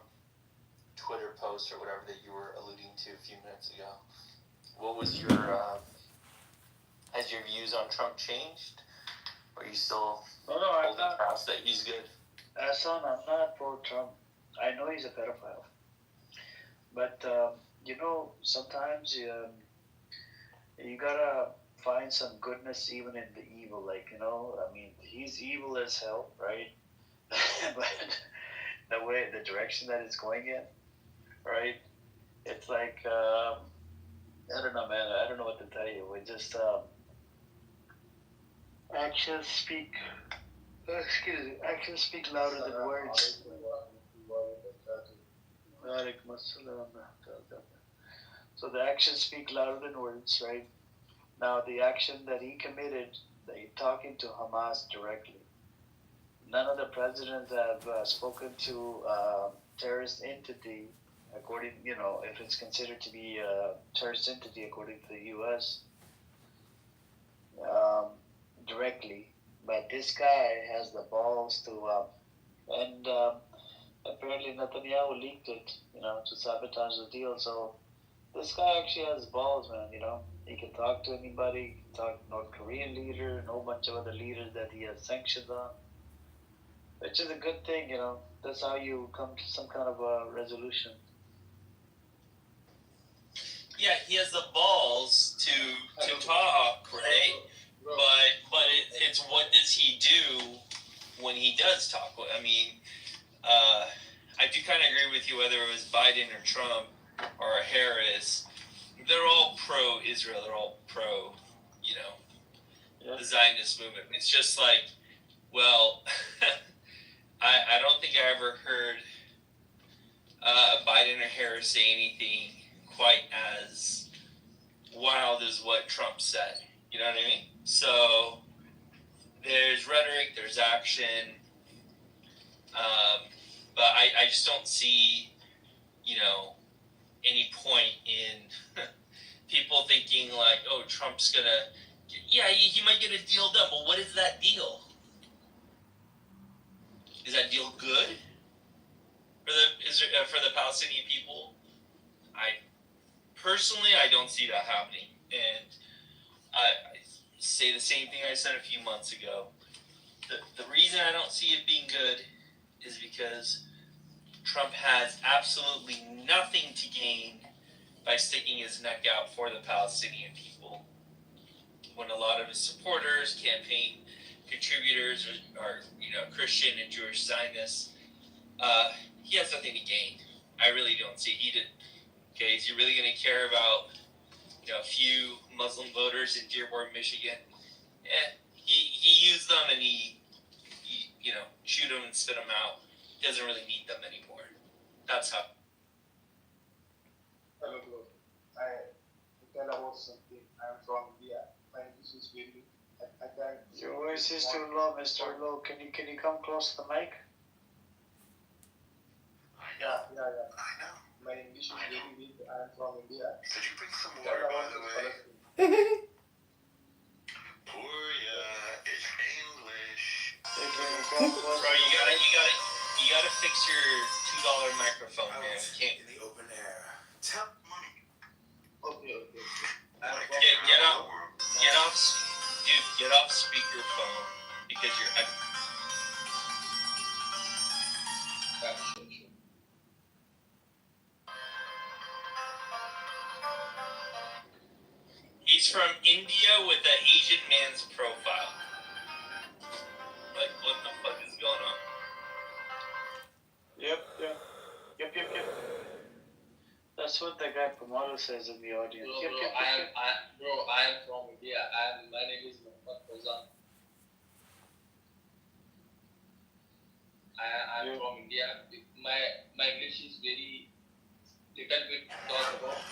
Twitter post or whatever that you were alluding to a few minutes ago. What was your has your views on Trump changed? Or are you still holding fast that he's good? Son, I'm not pro Trump. I know he's a pedophile. But, sometimes you gotta find some goodness even in the evil. Like, I mean, he's evil as hell, right? But the direction that it's going in, right? It's like, I don't know, man. I don't know what to tell you. We just, actions speak louder than words. So the actions speak louder than words, right? Now the action that he committed, that he talking to Hamas directly. None of the presidents have spoken to terrorist entity, according, if it's considered to be a terrorist entity according to the U.S. Directly. But this guy has the balls to, and apparently Netanyahu leaked it, to sabotage the deal. So this guy actually has balls, man. He can talk to anybody. He can talk to North Korean leader and a whole bunch of other leaders that he has sanctions on, which is a good thing. That's how you come to some kind of a resolution. Yeah, he has the balls to talk, right? But it's what does he do when he does talk? I mean, I do kind of agree with you whether it was Biden or Trump or Harris. They're all pro-Israel. They're all pro, the Zionist movement. It's just like, well, I don't think I ever heard Biden or Harris say anything quite as wild as what Trump said. You know what I mean? So there's rhetoric, there's action, but I just don't see, any point in people thinking like, oh, Trump's gonna, he might get a deal done, but what is that deal? Is that deal good for the Palestinian people? I don't see that happening, and I say the same thing I said a few months ago. The reason I don't see it being good is because Trump has absolutely nothing to gain by sticking his neck out for the Palestinian people. When a lot of his supporters, campaign contributors are Christian and Jewish Zionists, he has nothing to gain. I really don't see it. Okay, is he really going to care about a few Muslim voters in Dearborn, Michigan? He used them and he shoot them and spit them out. He doesn't really need them anymore. That's how. Hello, bro. I tell about something. I'm from India. My English is very. I can't. Your voice is too low, Mr. Low. Can you come close to the mic? Yeah. I know. My English is very weak. I'm from India. Could you bring some water, by the way? It's English. Bro, you gotta fix your $2 microphone, man. Can't in the open air. Tell money. Okay. Get off speakerphone because you're. He's from India with an Asian man's profile. Like, what the fuck is going on? Yep. That's what the guy Pomalo says in the audience. I am from India, and my name is Mohammad Fauzan. I'm from India. My English is very little bit talk about.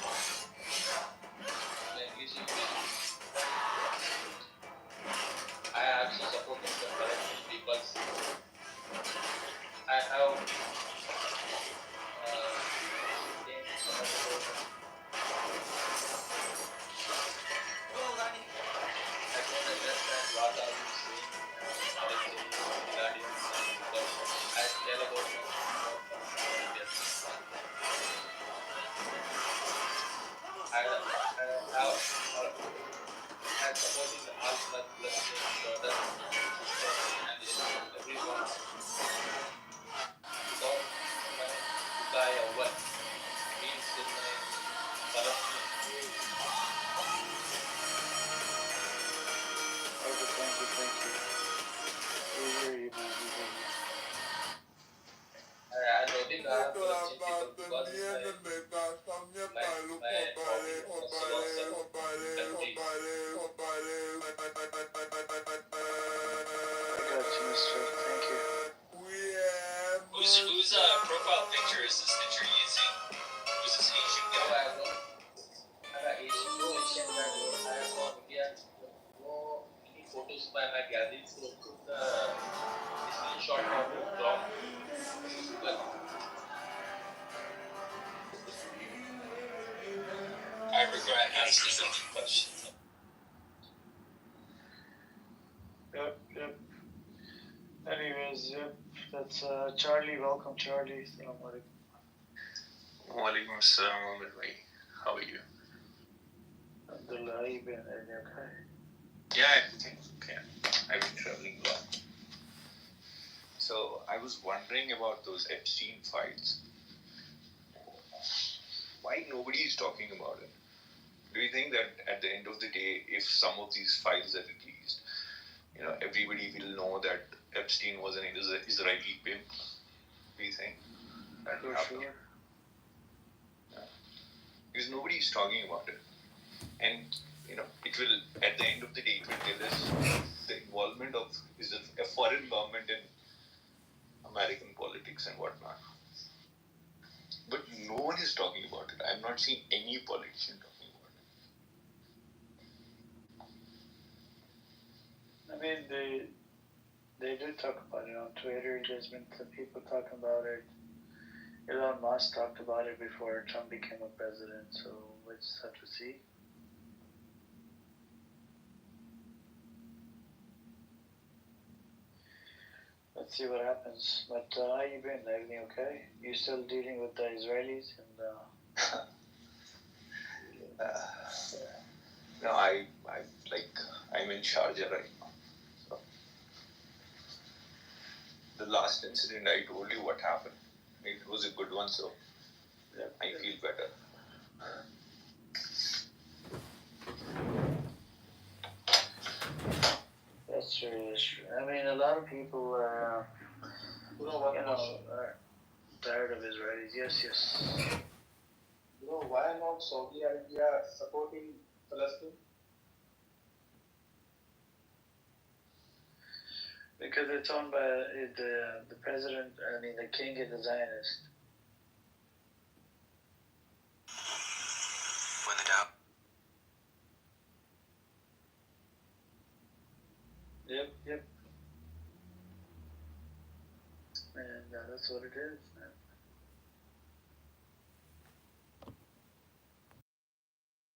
My English is very. I also support the Palestinian people. I have. think I have to change it up because my hobby also lots of countries. I got you, mister. Thank you. Whose profile picture is this that you're using? Who's this Asian guy? I got Asian, no Asian guy, I am from India. No any photos by my gallery, so took the screenshot of the blog. But I regret asking so many questions. Yep. Anyways, yep. That's Charlie. Welcome, Charlie. Assalamu alaikum. Walaikum assalam, Mohammed bhai. How are you? Alhamdulillah, how you been? Are you okay? Yeah, everything's okay. I've been traveling a lot. So I was wondering about those Epstein files. Why nobody is talking about it? Do you think that at the end of the day, if some of these files are released, everybody will know that Epstein was an Israeli pimp? Do you think that will happen? Sure. Yeah. Because nobody is talking about it. And, it will, at the end of the day, it will tell us the involvement of a foreign government in American politics and whatnot. But no one is talking about it. I'm not seeing any politician talking about it. I mean, they do talk about it on Twitter. There's been some people talking about it. Elon Musk talked about it before Trump became a president, so we'll just have to see. Let's see what happens. But how you been? Everything okay? You still dealing with the Israelis and? No, I'm in Sharjah right now. So the last incident I told you what happened. It was a good one, so I feel better. That's true. I mean, a lot of people are, are tired of Israelis. Yes. Why not Saudi Arabia supporting Palestine? Because it's owned by the president. I mean, the king is a Zionist. When the doubt. Yep. And that's what it is.